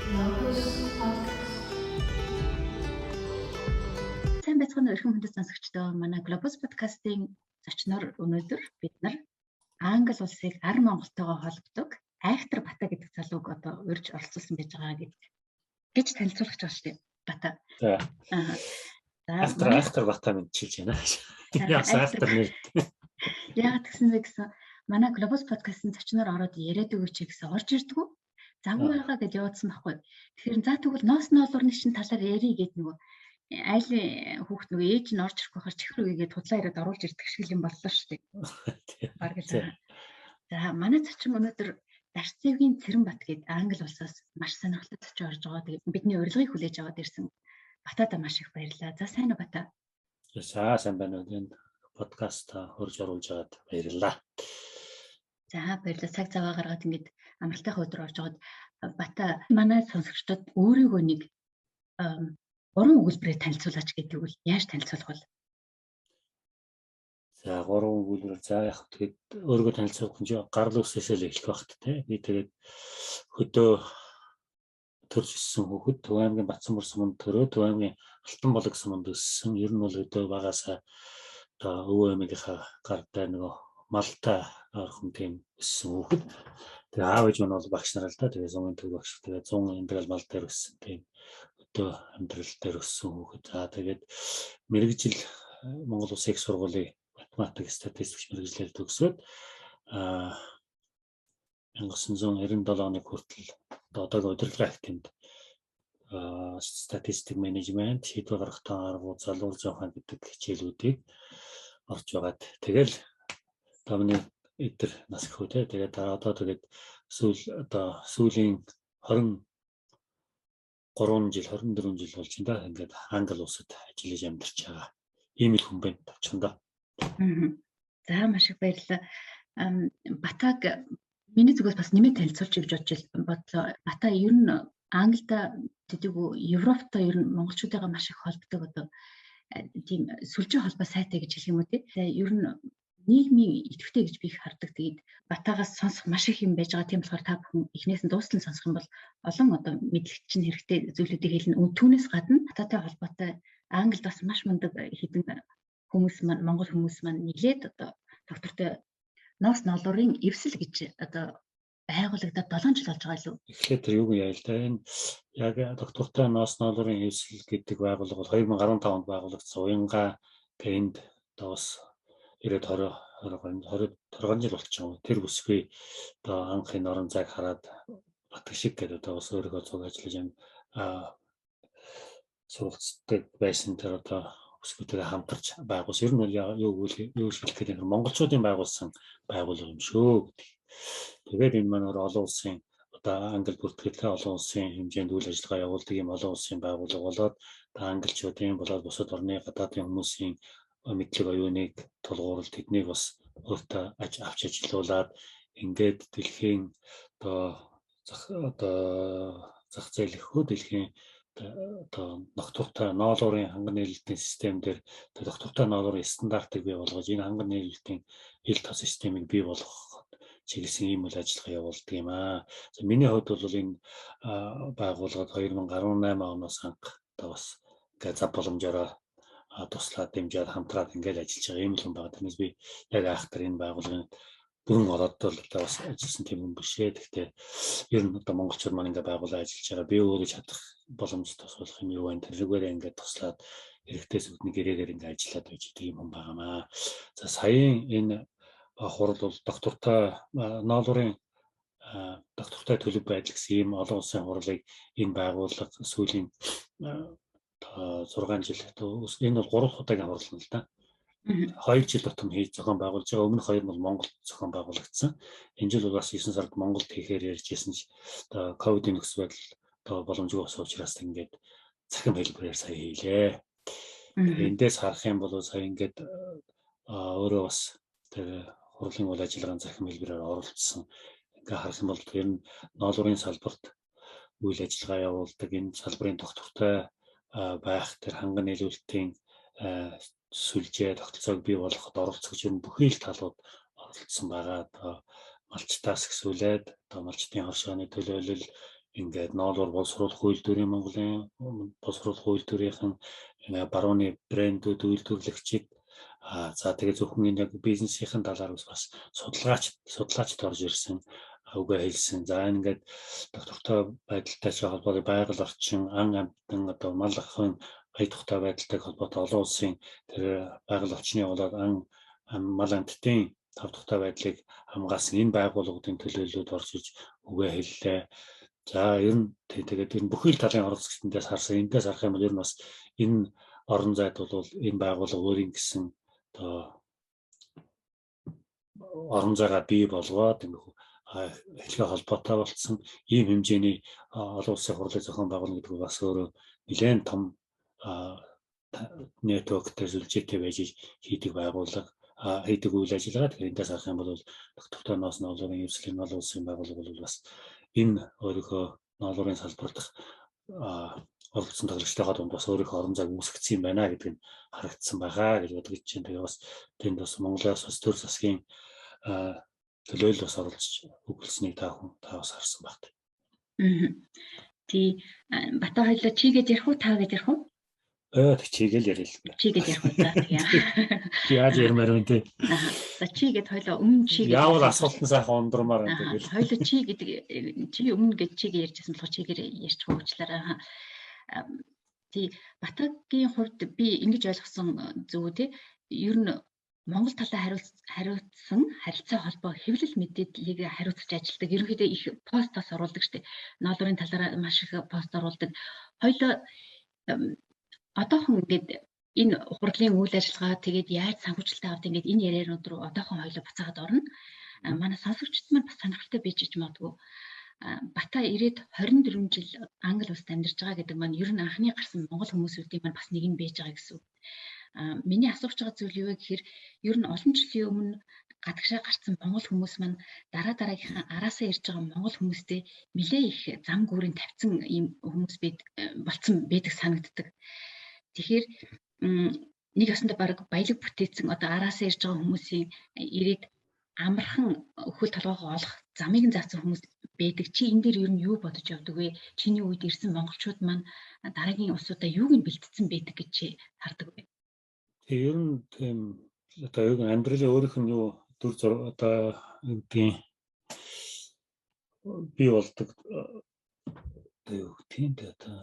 Сайн байцгаана уу эрхэм хүндэт сонсогчдоо. Манай Globus podcast-ийн зочноор өнөөдөр бид нар Англи улсыг ар Монголтойгоо холбодог Айхтар Бата гэдэг залууг одоо урьж оролцуулсан байж байгаа гэж танилцуулах гэж байгаа шүү дээ. Бата. Айхтар Бата мэдчихэж байна. Яа Айхтар нэр. Яагаад гэсэн бэ гэсэн манай Globus podcast-ийн зочноор ороод яриад өгөөч гэсэн орж ирдгүү. Завгүй байгаа гэж явуулсан байхгүй. Тэгэхээр за тэгвэл ноос ноолуурны шин талаар ярий гэдэг нөгөө айлын хүүхд нөгөө ээж нь орж ирэх байхаар чихэр үгээд худлаа ирээд оруулж ирдэг шиг юм боллоо шүү дээ. Бараг л. За манай зочин өнөөдөр Дарцэвгийн Цэрэнбат гээд Англи улсаас маш сонирхолтой зочин орж байгаа. Тэгээд бидний урилгыг хүлээж аваад ирсэн. Батада маш их баярлалаа. За сайн уу Бата? Сайн байна уу. Энэ подкаст хурж оруулж байгаад баярлалаа. За баярлалаа. Цаг заваа гаргаад ингэж амралтынхаа өдөр орж байгаад Бата манай сонсогчдод өөрийгөө нэг 3 өгүүлбэрээр танилцуулаач гэдэг үл яаж танилцуулах вэ? За 3 өгүүлбэр яг тэгээд өөрийгөө танилцуулах нь гарал үүсээсээ л эхлэх багт тий. Би тэгээд хөдөө төрж өссөн хүүхэд Төв аймгийн Батцанбөр суманд төрөө Төв аймгийн Алтан болог суманд өссөн. Ер нь бол өдөө багасаа одоо өвөө эмээгийнхаа гардаа нөгөө малтай орхон тийм өссөн хүүхэд. Тэгээ аав ээж маань бол багш нар л да. Тэгээ сумын төв багш. Тэгээ 100 ингээл мал дээр өссөн тийм амьдрал дээр өссөн хүүхэд. За тэгээд мэрэгжил Монгол Улсын их сургуулийн математик статистикч мэрэгжлээр төгсөөд 1997 оны хүртэл одоогийн удирдлагын актинд статистик менежмент, шийдвэр гаргах арга, залуур зохион гэдэг хичээлүүдийг орж байгаад тэгэл тамны эдэр нас ихүү те. Тэгээд одоо тэгээд сүүлийн 23 жил 24 жил болж байна да. Ингээд Англи улсад ажиллаж амьдарч байгаа. Ийм л хүн байна тавчхандаа. За маш их баярлалаа. Батаг миний зүгээс бас нэмээд танилцуулж гэж бодлоо. Бата ер нь Англид тэдэггүй Европтой ер нь монголчуудаа маш их холбдог одоо тийм сүлжээ холбоо сайтай гэж хэлэх юм уу тий. Ер нь нийгмийн идэвхтэй гэж би их хардаг. Тэгээд Батагаас сонсох маш их юм байж байгаа. Тийм болохоор та бүхэн эхнээс нь дуустал сонсох юм бол олон одоо мэдлэгч нь хэрэгтэй зүйлүүдийг хэлнэ. Түүнээс гадна Бататай холбоотой Англид бас маш мундаг хэдэн хүмүүс маань монгол хүмүүс маань нэлээд одоо доктортой ноос ноолуурын эвсэл гэж одоо байгуулагдаад 7 жил болж байгаа лөө. Эхлээд тэр юу яа л да. Энэ яг доктортой ноос ноолуурын эвсэл гэдэг байгууллага бол 2015 онд байгуулагдсан. Уянга тэнд доос 20 жил болчихсон. Тэр бүсгүй одоо анхны орон зайг хараад батг шиг гэдэг одоо бас өөрийнхөө цуг ажиллаж суралцдаг байсан тэр одоо бүсгүйтэйгээ хамтарч байгуулсан. Ер нь бол юу хэлэх гэдэг нь монголчуудын байгуулсан байгууллага юм шүү гэдэг. Тэгээд энэ маань олон улсын одоо Англи бүртгэгдэл олон улсын хэмжээнд үйл ажиллагаа явуулдаг юм олон улсын байгууллага болоод англичуудын болоод бусад орны гадаадын хүмүүсийн мэдлэг оюуныг тулгуурлаж тэднийг бас өөртөө авч ажилуулад ингээд дэлхийн зах зээл ихөө дэлхийн одоо доктортой ноолуурын ханган нийлэлтийн систем дээр доктортой ноолуурын стандартыг бий болгож энэ ханган нийлэлтийн хил тос системийг бий болгох чиглэсэн ийм үйл ажиллагаа явуулдаг юм аа. За миний хувьд бол энэ байгууллагад 2018 оноос анх одоо бас ингээд зав боломжоор туслаад дэмжиж хамтраад ингээд ажиллаж байгаа юм л хүн байгаа. Тэрнээс би яг Айхтар энэ байгууллагын бүрэн ороод л одоо бас ажилласан тийм хүн биш ээ. Гэхдээ ер нь одоо монголчууд маань ингээд байгуулаад ажиллаж байгаа. Би өөрөө чадах боломжтой тусах юм юу вэ? Тэрүүгээр ингээд туслаад хэрэгтэй сүдний гэрээгээр ингээд ажиллаад байж байгаа юм байгаамаа. За саяын энэ хурал бол доктортой ноолуурын доктортой төлөв байдал гэсэн ийм олон улсын хурлыг энэ байгууллага сүүлийн 6 жил энэ бол 3 удаагийн хурал нь л да. 2 жил тутам хийж зохион байгуулж байгаа. Өмнөх 2 нь бол Монголд зохион байгуулагдсан. Энэ жил бас 9 сард Монголд хийхээр ярьжсэн ч одоо ковидын нөхцөл байдал одоо боломжгүй болсон учраас ингээд цахим хэлбэрээр сая хийлээ. Эндээс харах юм бол сая ингээд өөрөө бас тэр хурлын үйл ажиллагааны захим хэлбэрээр оролцсон. Ингээ харах юм бол тэр нь ноолуурын салбарт үйл ажиллагаа явуулдаг. Энэ салбарын доктортой байх тэр ханган нийлүүлэлтийн сүлжээ тогтолцоог бий болгоход оролцох юм бүхий л талууд оролцсон байгаа. Одоо малчтаас эхсүүлээд одоо малчтын хоршооны төлөөлөл, ингээд ноолоор боловсруулах үйлдвэрийн Монголын боловсруулах үйлдвэрийнхэн барууны брэндүүд үйлдвэрлэгчид за тэгээ зөвхөн энэ яг бизнесийн талаар бас судлаачд орж ирсэн үгээ хэлсэн. За ингээд доктортой байдалтай холбоотой байгаль орчин, ан амтан одоо мал ахын ая тухтай байдалтай холбоотой олон улсын тэр байгаль орчны болоод мал амттын тав тухтай байдлыг хамгаалсан энэ байгууллагуудын төлөөллөд орж иж үгээ хэллээ. За ер нь тэгээд энэ бүхэл талын оролцогчдоос харсан. Эндээс харах юм бол ер нь бас энэ орон зайд бол энэ байгууллага өөрийн гэсэн одоо орон зайгаа бий болгоод хэлхээ холбоотой болсон ийм хэмжээний олон улсын хурлын зохион байгуулалт гэдэг нь бас өөрөө нэлээд том networkтэй сүлжээтэй байж хийдэг байгууллага хийдэг үйл ажиллагаа. Тэгэхээр эндээс харах юм бол доктортой ноос ноолуурын ерөнхийлөгчийн олон улсын байгууллага бол бас энэ өөрийнхөө ноолуурын салбарт оролцсон тоглогчдойгоо дунд бас өөрийнхөө орон зайг үүсгэсэн юм байна гэдэг нь харагдсан байгаа гэж бодож чинь. Тэгээ бас тэнд бас Монголоос бас төр засгийн төлөөлөл бас оролцож өгүүлсэнийг та бас харсан багт. Тий Бата хоёлоо чигээд ярих уу та гэж ярих уу? Тэг чигээл ярил л. Чигээд ярих уу за тэгээ. Яаж ярмаар вэ те? За чигээд хоёлоо өмнө чигээд. Яавал асуултан сайхан ундрамаар байна тэгэл. Хоёлоо чи гэдэг чи өмнө гэж чигээ ярьжсэн болохоор чигээр ярьчих уучлаарай. Тий Батагийн хувьд би ингэж ойлгосон зөв те ер нь Монгол талаа хариуцсан харилцаа холбоо хэвлэл мэдээллийг хариуцж ажилладаг. Ерөнхийдөө их постоос оруулдаг штеп. Ноолуурын талаараа маш их пост оруулдаг. Хоёлоо одоохон ингээд энэ хурлын үйл ажиллагаа тэгээд яаж санхүүжилтээ авдаг ингээд энэ ярианууд руу одоохон хоёлоо буцаагаад орно. Манай сонсогчдод маань бас сонирхолтой байж магадгүй. Бата ирээд 24 жил Англи улсад амьдарч байгаа гэдэг маань ер нь анхны гарсан монгол хүмүүсүүдийн маань бас нэг нь байж байгаа гэсэн. Миний асууж байгаа зүйл юу вэ гэхээр ер нь олон жилийн өмнө гадагшаа гарсан монгол хүмүүс маань дараагийнхаа араасаа ирж байгаа монгол хүмүүстэй нэлээ их зам гүүрийн тавьсан ийм хүмүүс болцсон байдаг санагддаг. Тэгэхээр нэг ёсондоо баг баялаг бүтээсэн одоо араасаа ирж байгаа хүмүүсийн ирээд амархан өхөл толгойгоо олох замыг нь заасан хүмүүс байдаг. Чи энэ дээр ер нь юу бодож явдаг вэ? Чиний үед ирсэн монголчууд маань дараагийн улсуудаа юуг нь бэлтгэсэн байдаг гэж чи хардаг вэ? Ер нь тийм одоо яг амьдралын өөрийнх нь юу дүр зураг одоо тийм бий болдог тийм одоо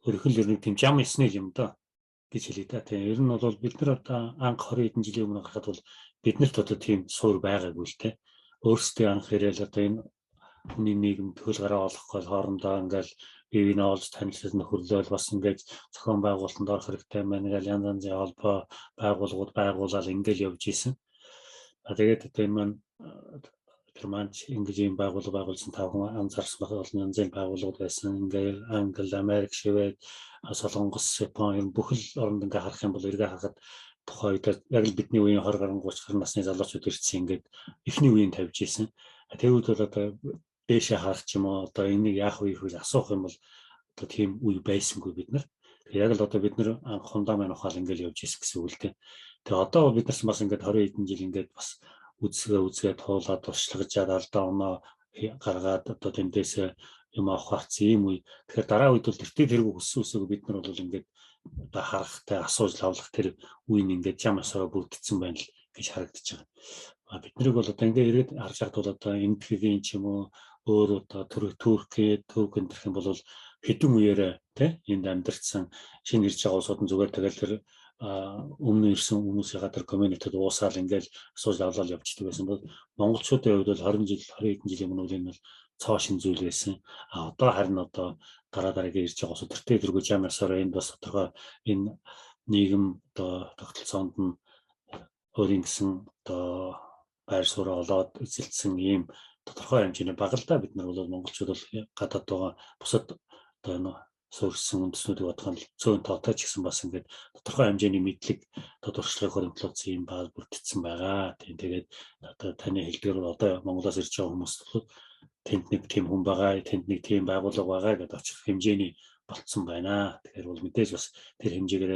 өөрийнх нь ер нь тийм жам ясны юм да гэж хэлээ та. Тийм ер нь бол бид нар одоо анх 20 хэдэн жилийн өмнө гарахад бол биднэрт одоо тийм суур байгаагүй л те. Өөрсдөө анх ирээл одоо энэ хүний нийгэм төл гараа олохгүй хоорондоо ингээл бивийн олж танилцсан нөхөрлөл бас ингээд зохион байгуулалтанд орох хэрэгтэй байна. Ингээл янз янзын холбоо байгууллагууд байгуулаад ингээл явж исэн. Тэгээд одоо энэ маань тэр маань ингэж ийм байгуулсан 5 хүн анзаарсан байх олон янзын байгууллагууд байсан. Ингээл Англи, Америк, Швед, Солонгос, Япон энэ бүхэл оронд ингээ харах юм бол эргээ харахад тухайд яг л бидний үеийн 20 гаруй 30 гаруй насны залуучууд ирсэн ингээд эхний үеийн тавьж исэн. Тэгвэл бол одоо дэшээ харах ч юм уу одоо энийг яах вэ гэж асуух юм бол одоо тийм үе байсангүй бид нар. Яг л одоо бид нар анх хундаа маань ухаал ингээл явж исэн гэсэн үг л дээ. Тэгээ одоо бид нар бас ингээд 20 хэдэн жил ингээд бас үзгээ туулаад туршлагажаад алдаа оноо гаргаад одоо тэндээс юм авах харц ийм үе. Тэгэхээр дараа үед бол тэртээ тэргүй хүссэн бид нар бол ингээд одоо харахтай асууж лавлах тэр үеийн ингээд жам асараа бүрдсэн байна л гэж харагдаж байгаа. Бид нарыг бол одоо ингээд ирээд харж хад бол одоо NPV-ийн ч юм уу өөр одоо Туркийн гэх юм бол хэдэн үеэр тий энд амьдарсан шинэ ирж байгаа улсууд нь зүгээр тэгэл тэр өмнө ирсэн хүмүүсийн тэр community-д уусаал ингээл асууж лавлал явчихдаг байсан бол монголчуудын хувьд бол 20 хэдэн жилийн өмнө энэ бол цоо шин зүйл байсан. Одоо харин одоо дараагийн ирж байгаа улсууд тэртээ тэргүй жам ясаараа энд бас тодорхой энэ нийгэм одоо тогтолцоонд нь өөрийн гэсэн одоо байр сууриа олоод эзэлсэн ийм тодорхой хэмжээний багалдаа бид нар бол монголчууд бол гадаад байгаа бусад одоо суурьсан үндэснүүдийг бодоход цөөн тоотой ч гэсэн бас ингээд тодорхой хэмжээний мэдлэг тодорхойлохыг хөрөнгөлүүлсэн юм баг бүрдсэн байгаа. Тэгээд одоо таны хэлдгээр бол одоо Монголоос ирж байгаа хүмүүс бол тэнд нэг тийм хүн байгаа, тэнд нэг тийм байгууллага байгаа гэдээ очих хэмжээний болцсон байна. Тэгэхээр бол мэдээж бас тэр хэмжээгээр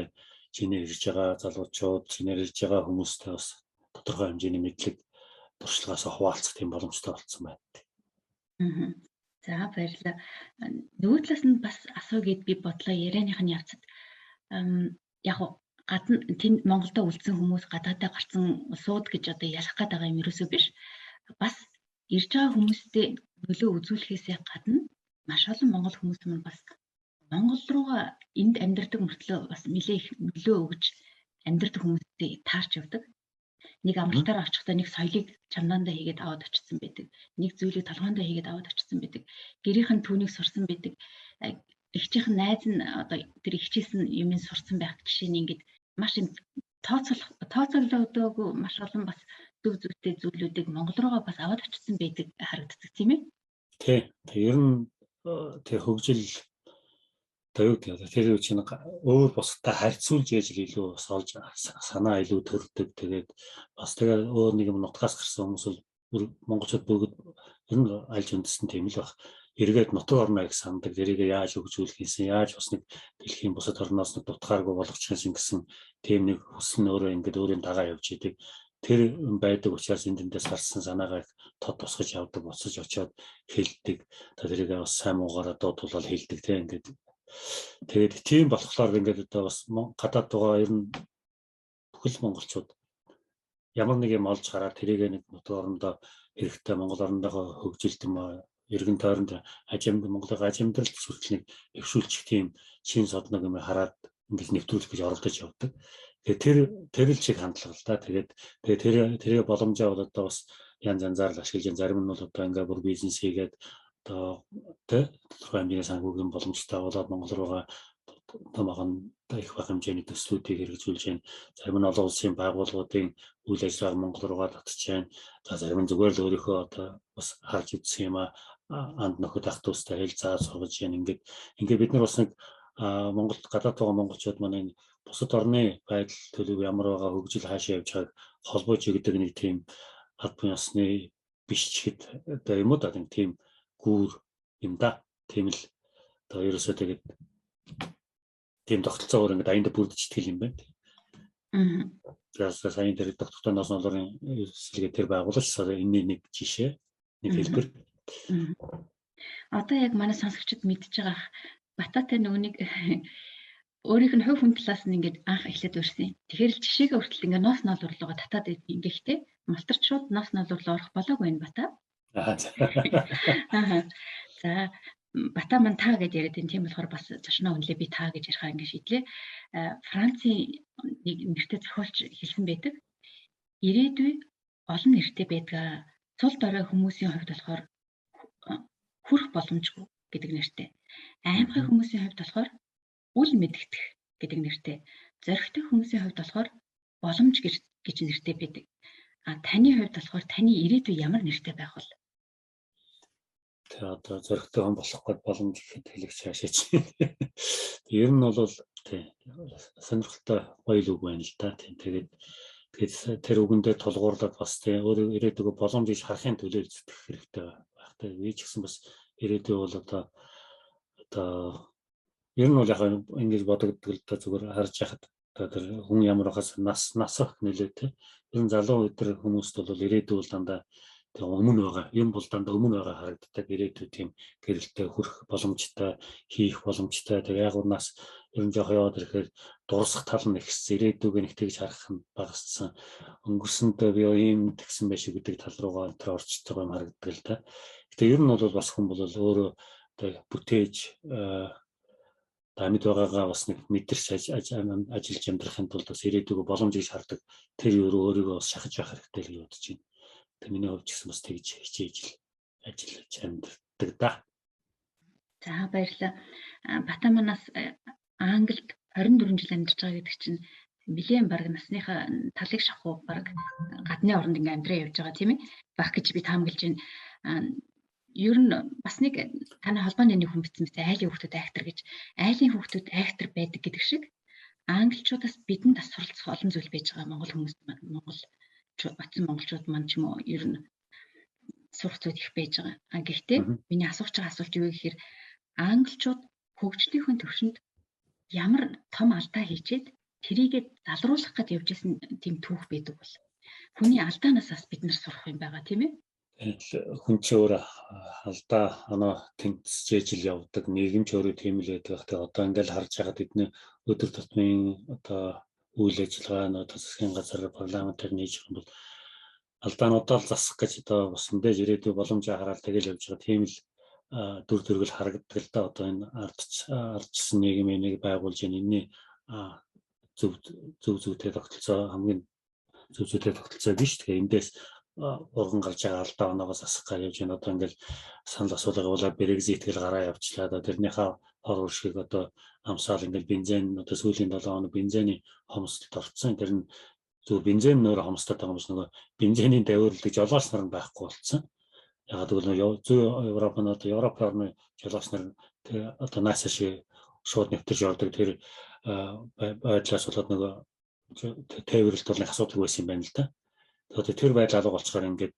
чинээр ирж байгаа залуучууд, чинээр ирж байгаа хүмүүстэй бас тодорхой хэмжээний мэдлэг туршлагаас хуваалцах тийм боломжтой болцсон байна. За баярлалаа. Нөгөө талаас нь бас асуу гэд би бодлоо ярианых нь явцад яг гадна тэнд Монголдо үлдсэн хүмүүс гадаадаа гарсан сууд гэж одоо ялах гээд байгаа юм ерөөсөө биш. Бас ирж байгаа хүмүүстэй нөлөө үзүүлэхээс гадна маш олон монгол хүмүүс маань бас Монгол руугаа энд амьдардаг мөртлөө бас нэлээ их нөлөө өгж амьдардаг хүмүүстэй таарч явдаг. Нэг амралтаараа очихдоо нэг соёлыг чамдаандаа хийгээд аваад очсон байдаг. Нэг зүйлийг толгоондоо хийгээд аваад очсон байдаг. Гэрийнх нь түүнийг сурсан байдаг. Эгчийнх нь найз нь одоо тэр эгчээсэн юм сурсан байх жишээ нь ингээд маш юм тооцоолоогүй маш олон бас зөв зүйтэй зүйлүүдийг Монгол руугаа бас аваад очсон байдаг харагддаг тийм ээ. Тий. Ер нь тэг хөгжил тэр үе чинь өөр бусдад харьцуулж яаж илүү бас олж санаа илүү төрдөг. Тэгээд бас тэгээд өөр нэг юм нутгаас гарсан хүмүүс бол монголчууд бүгд ер нь альж үндэстэн тийм л баг. Эргээд нутаг орноо их сандаг. Тэрийг яаж хөгжүүлэх юмсан, яаж бас нэг дэлхийн бусад орноос нэг дутгааргүй болгочихсон гэсэн тийм нэг хүсэл нь өөрөө ингээд өөрийн дагаа явж идэг. Тэр байдаг учраас эндээс гарсан санаагаа тод тусгаж явдаг, буцаж очиод хэлдэг. Тэрийг бас сайн муугаараа дуудуулаад хэлдэг тийм ингээд. Тэгээд тийм болохоор ингээд одоо бас гадаад байгаа ер нь бүхэл монголчууд ямар нэг юм олж хараад тэрийг нэг нутаг орондоо хэрэгтэй Монгол орондоо хөгжилт юм эргэн тойронд Монголын ажимдралт сүлжлийг өвшүүлчих тийм шин содног юм хараад ингээд нэвтрүүлэх гэж оролдож явдаг. Тэгээд тэр л чиг хандлага л да. Тэгээд тэрийг боломжоо бол одоо бас янз янзаар л ашиглаж зарим нь бол одоо ингээд бүр бизнес хийгээд одоо тодорхой хэмжээний санхүүгийн боломжтой болоод Монгол руугаа томоохон их бага хэмжээний төслүүдийг хэрэгжүүлж байна. Зарим нь олон улсын байгууллагуудын үйл ажиллагааг Монгол руугаа татж байна. За зарим нь зүгээр л өөрийнхөө одоо бас харж үзсэн юм анд нөхөд ах дүүстэй хэлцээ сургаж байна. Ингээд бид нар бас нэг Монгол гадаад байгаа монголчууд маань бусад орны байдал төлөв ямар байгаа хөгжил хаашаа явж байгааг холбооч гэдэг нэг тийм албан ёсны биш ч гэд одоо юм уу да тийм гүүр юм да. Тийм л одоо ерөөсөө тэгээд тийм тогтолцоогоор ингээд аянд бүрдчихдэг юм байна. Тэгэхээр сайн дээр тогтолцоо ноос ноолорын эсэлгээ тэр байгуулагч энэ нэг жишээ нэг хэлбэр. Одоо яг манай сонсогчид мэдчихэж байгаа Бататай нөгөө нэг өөрийнх нь хувь хүн талаас нь ингээд анх эхлээд өрсөн. Тэгэхээр л жишээгээ хүртэл ингээд ноос ноолурлогоо татаад ингэхтэй малтарч шууд ноос ноолурлоо орох болоогүй энэ Бата. За Бата ман та гэж яриад энэ тийм болохоор бас зочноо үнэлээ би та гэж ярихаа ингээд шийдлээ. Францын нэг нэртэй зохиолч хэлсэн байдаг. Ирээдүй олон нэртэй байдаг. Цул дорой хүмүүсийн хувьд болохоор хүрх боломжгүй гэдэг нэртэй. Аймгийн хүмүүсийн хувьд болохоор үл мэдэгдэх гэдэг нэртэй. Зоригтой хүмүүсийн хувьд болохоор боломж гэж нэртэй байдаг. Таны хувьд болохоор таны ирээдүй ямар нэртэй байх вэ? Тэгээ одоо зоригтой хүн болох гээд боломж гэхэд хэлэгч хаашаач. Ер нь бол тий сонирхолтой гоё үг байна л да. Тэгээд тэр үгэндээ тулгуурлаад бас тий өөрөө ирээдүйг боломж гэж харахын төлөө зүтгэх хэрэгтэй байх. Тэгээд би ч гэсэн бас ирээдүй бол одоо ер нь бол яг ингэж бодогддог л да зүгээр харж яхад тэр хүн ямар хас нас ах нэлээ тий. Ер нь залуу өдөр хүмүүст бол ирээдүй бол дандаа өмнө байгаа юм бол дандаа өмнө байгаа харагддаг ирээдүй тийм гэрэлтэй хүрэх боломжтой хийх боломжтой тэгээ яг унаас ер нь жоох яваад ирэхээр дурсах тал нь ихс ирээдүйг нэг тэгж харах нь багассан өнгөрсөндөө би ийм тэгсэн байшиг гэдэг тал руугаа тэр орчиж байгаа юм харагддаг л да. Гэтэ ер нь бол бас хүн бол өөрөө бүтээж амьд байгаагаа бас нэг мэдэрч ажиллаж амьдрахын тулд бас ирээдүйг боломж гэж хардаг тэр өөрийгөө бас шахаж явах хэрэгтэй л гэж бодож байна. Тэг миний хувьд ч гэсэн бас тэгж хичээж ажиллаж амьддаг да. За баярлалаа. Бата манаас Англид 24 жил амьдарч байгаа гэдэг чинь нэлээд баг насныхаа талыг шахуу баг гадны оронд ингээм амьдраа явж байгаа тийм ээ. Баг гэж би таамаглаж байна. Ер нь бас нэг таны холбооны нэг хүн бичсэн мэт айлын хүүхдүүд актер гэж. Айлын хүүхдүүд актер байдаг гэдэг шиг англичуудаас бидэнд бас суралцах олон зүйл байж байгаа монгол хүмүүс батсан монголчууд маань ч юм уу ер нь сурах зүйл их байж байгаа. Гэхдээ миний асууж байгаа асуулт юу гэхээр англичууд хөгжлийнхөө төвшөнд ямар том алдаа хийчээд тэрийгээ залруулах гэж явж исэн тийм түүх байдаг бол хүний алдаанаас бас бид нар сурах юм байгаа тийм ээ. хүн ч өөр алдаа оноо тэнцэж ижил явдаг, нийгэм ч өөрөө тийм л байдаг. Тэгээ одоо ингээл харж байгаад эдний өдөр тутмын одоо үйл ажиллагаа нөө засгийн газар парламентаар нээж байгаа бол алдаануудаа л засах гэж одоо бас мэдээж ирээдүйн боломжоо хараад тэгэл явж байгаа тийм л дүр төргөл харагддаг л да. Одоо энэ ардчсан нийгмийн нэг байгуулж энэний зөв зүйтэй тогтолцоо хамгийн зөв зүйтэй тогтолцоо биш. Тэгээ эндээс урган гарч байгаа алдаа оноогоос асах гэж явж байна. Одоо ингээл санал асуулга явуулаад Brexit гэл гараа явуулчлаа. Одоо тэрнийхээ хор уршиг одоо амсаал ингээл бензин одоо сүүлийн 7 хоног бензиний хомсдолд орцсон. Тэр нь зөв бензин нөр хомсдод байгаа юм шиг нөгөө бензиний давирлыг жолооч нар нь байхгүй болцсон. Яг тэгвэл зүй Европын одоо Европ орны жолооч нар одоо наасаа шиг шууд нэвтэрч явдаг тэр байдлаас болоод нөгөө тээвэрлэлт бол асуудал байсан юм байна л да. Одоо тэр байдал алга болцохоор ингээд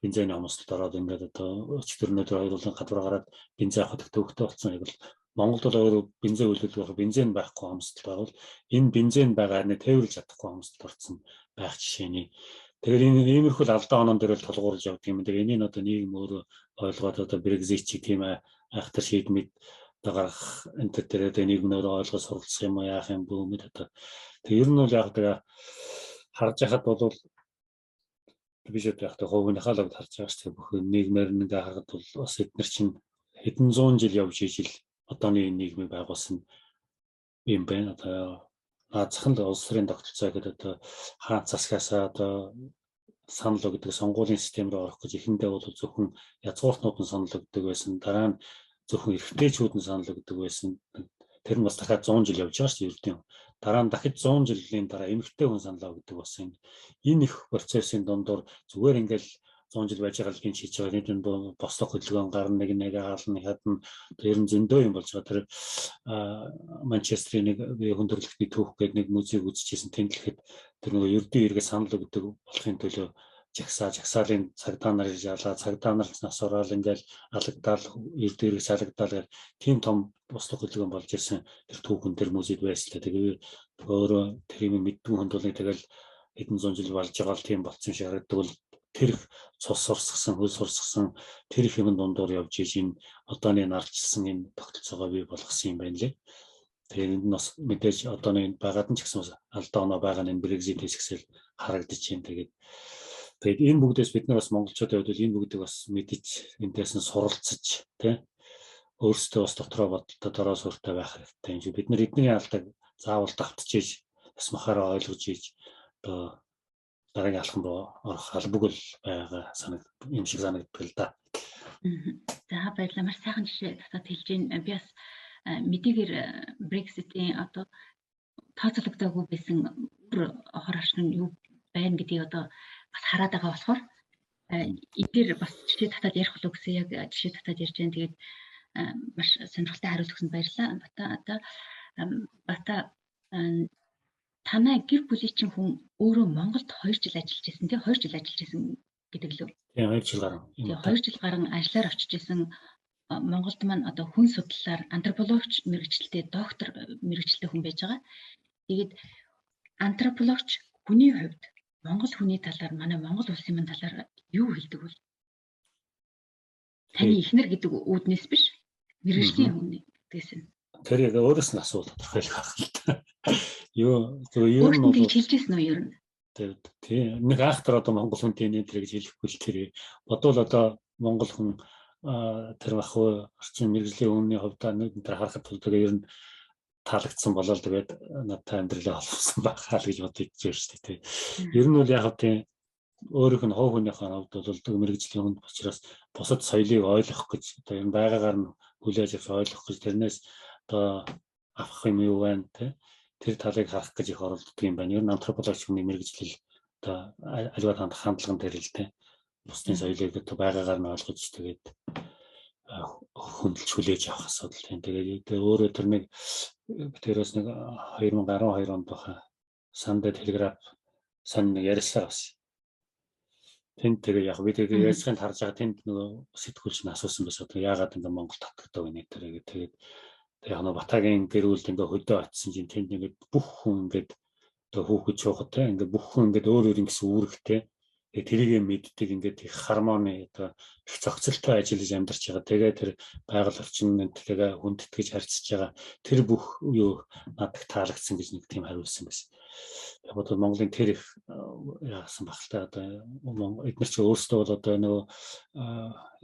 бензиний хомсдолд ороод ингээд одоо өчтөр өнөдөр хоёулын гадуур гараад бензин авах төвөгтэй болсон. Яг л Монголд бол өөрөө бензин үйлдвэрлэх бензин байхгүй хомсдол байвал энэ бензин байгаа нэ тээвэрлж чадахгүй хомсдолд орсон байх жишээний. Тэгэхээр энэ иймэрхүү алдаа онон дээр л тулгуурлаж явдаг юм. Тэгээ энийг одоо нийгэм өөрөө ойлгоод одоо Brexit чиг тийм айхтар шийдмэд одоо гаргах энэ дээр нийгэм өөрөө ойлгож суралцах юм уу яах юм бүү мэд одоо. Тэгээ ер нь бол яг тэгээ харж яхад бол биш үү яг хувийнхаа л харж байгаа шүү дээ. Бүх нийгмээр нэг харахад бол бас эдгээр чинь хэдэн зуун жил явж ижил одооны нийгмийг байгуулсан юм байна. Одоо наацхан л улс төрийн тогтолцоо гэдэг одоо хаан засгаасаа одоо санал өгдөг сонгуулийн систем рүү орох гэж эхэндээ бол зөвхөн язгууртнууд нь санал өгдөг байсан. Дараа нь зөвхөн эрэгтэйчүүд нь санал өгдөг байсан. Тэр нь бас дахиад 100 жил явж байгаа шүү дээ ердийн. Дараа нь дахид 100 жилийн дараа эмэгтэй хүн саналаа өгдөг болсон. Энэ их процессын дундуур зүгээр ингээл 100 жил байж байгаа л гин шийдэж байгаа. Нийт нь бослог хөдөлгөөн гарна нэг хаална хадна. Тэр нь зөндөө юм болж байгаа. Тэр Манчестерийн нэг хүндрэлтний түүх гэдэг нэг музейг үзчихсэн. Тэндлэхэд тэр нөгөө ердийн иргэ санал өгдөг болохын төлөө жагсаалын цагдаа нар ирж ялаа, цагдаа нар нас ороод ингээл алагдаад ердийн иргэ салагдаад гэх тийм том бослог хөдөлгөөн болж ирсэн. Тэр түүхэн тэр музейд байсан. Тэгээ өөрөө тэр юм мэддэг хүнд бол тэгэл хэдэн зуун жил болж байгаа л тийм болцсон шиг харагддаг бол тэр цус сурсгсан, хөл сурсгсан тэр их юм дундуур явж иж энэ одооны нарчилсан энэ тогтолцоогоо бий болгосон юм байна лээ. Тэгээ энэ нь бас мэдээж одооны байгаад нь ч гэсэн алдаа оноо байгаа нь Brexit хэсгсэл харагдаж байна. Тэгээд энэ бүгдээс бид нар бас монголчуудын хувьд энэ бүгдийг бас мэдэж энэс нь суралцаж тий өөрсдөө бас дотроо бодолтой дороо сууртай байх хэрэгтэй юм шиг бид нар эдний алдааг заавал давтчихж бас махаараа ойлгож ийж одоо дараагийн алхам руу орох албаг л байгаа юм шиг санагддаг л да. За баярлалаа. Маш сайхан жишээ татаад хэлж байна. Би бас мэдээгээр Brexit-ийн одоо тооцоологдоогүй байсан хор орчин юу байна гэдгийг одоо бас хараад байгаа болохоор эдгээр бас жишээ татаад ярих болов гэсэн яг жишээ татаад ярьж байна. Тэгээд маш сонирхолтой хариулт өгсөнд баярлалаа. Бата танай гэр бүлийн чинь хүн өөрөө Монголд 2 жил ажиллаж байсан тий 2 жил ажиллаж байсан гэдэг лөө. Тийм 2 жил гарan. Тийм 2 жил гарan ажиллаар очиж исэн Монголд маань одоо хүн судлалаар антропологч мэргэжилтэй доктор мэргэжилтэй хүн байж байгаа. Тэгээд антропологч хүний хувьд Монгол хүний талаар манай Монгол улсын маань талаар юу хэлдэг вэ? Таны эхнэр гэдэг үүднээс биш мэргэжлийн хүн гэдгээс нь. Тэр яг өөрөөс нь асуул тодорхойлох хэрэгтэй. Юу ер нь бол хэлжсэн үү ер нь? Тийм нэг айхтар одоо монгол хүн тийм нэр гэж хэлэхгүй л тэр бодвол одоо монгол хүн тэр бахуу орчин мэргэжлийн өмнөний хувьдаа нэг тэр харахад бол ер нь таалагдсан болол тэгээд надтай амьдралаа олсон байхаа л гэж бодож ирж шүү дээ. Ер нь бол яг тийм өөрийнх нь хов хүнийхээ хувьд бол мэргэжлийн хүнд учраас бусад соёлыг ойлгох гэж одоо энэ байгаагаар нь хүлээж авч ойлгох гэж тэрнээс одоо авах юм юу байна те тэр талыг харах гэж их оролддог юм байна. Ер нь антропологч хүний мэргэжил одоо аливаа хандлаган дээр л те бусдын соёлыг одоо байгаагаар нь ойлгож тэгээд хөндлөж хүлээж авах асуудал тийм. Тэгээд өөрөө тэр нэг тэрээс нэг 2012 онд баха Sunday Telegraph сан ярьсан бас. Тэнд тэгээ яг бид тэгээ ярьсанд харж байгаа тэнд нөгөө сэтгүүлч нь асуусан байсан. Тэгээ яагаад ингэ Монгол татдаг вэ нэ тэгээд яг нөгөө Батагийн гэр бүлд ингээ хөдөө очисон чинь тэнд ингээ бүх хүн ингээ одоо хүүхэд шуухтай ингээ бүх хүн ингээ өөр өөр ингэсэн үүрэгтэй Тэгээ тэрийг мэддэг ингээд их хармоны одоо их зохицолтой ажиллаж амьдарч байгаа. Тэгээ тэр байгаль орчинд тэгээ хүндэтгэж харьцаж байгаа. Тэр бүх юу надад таалагдсан гэж нэг тийм хариулсан байсан. Яг бол Монголын тэр их яасан багтал одоо эдгээр чи өөрсдөө бол одоо нөгөө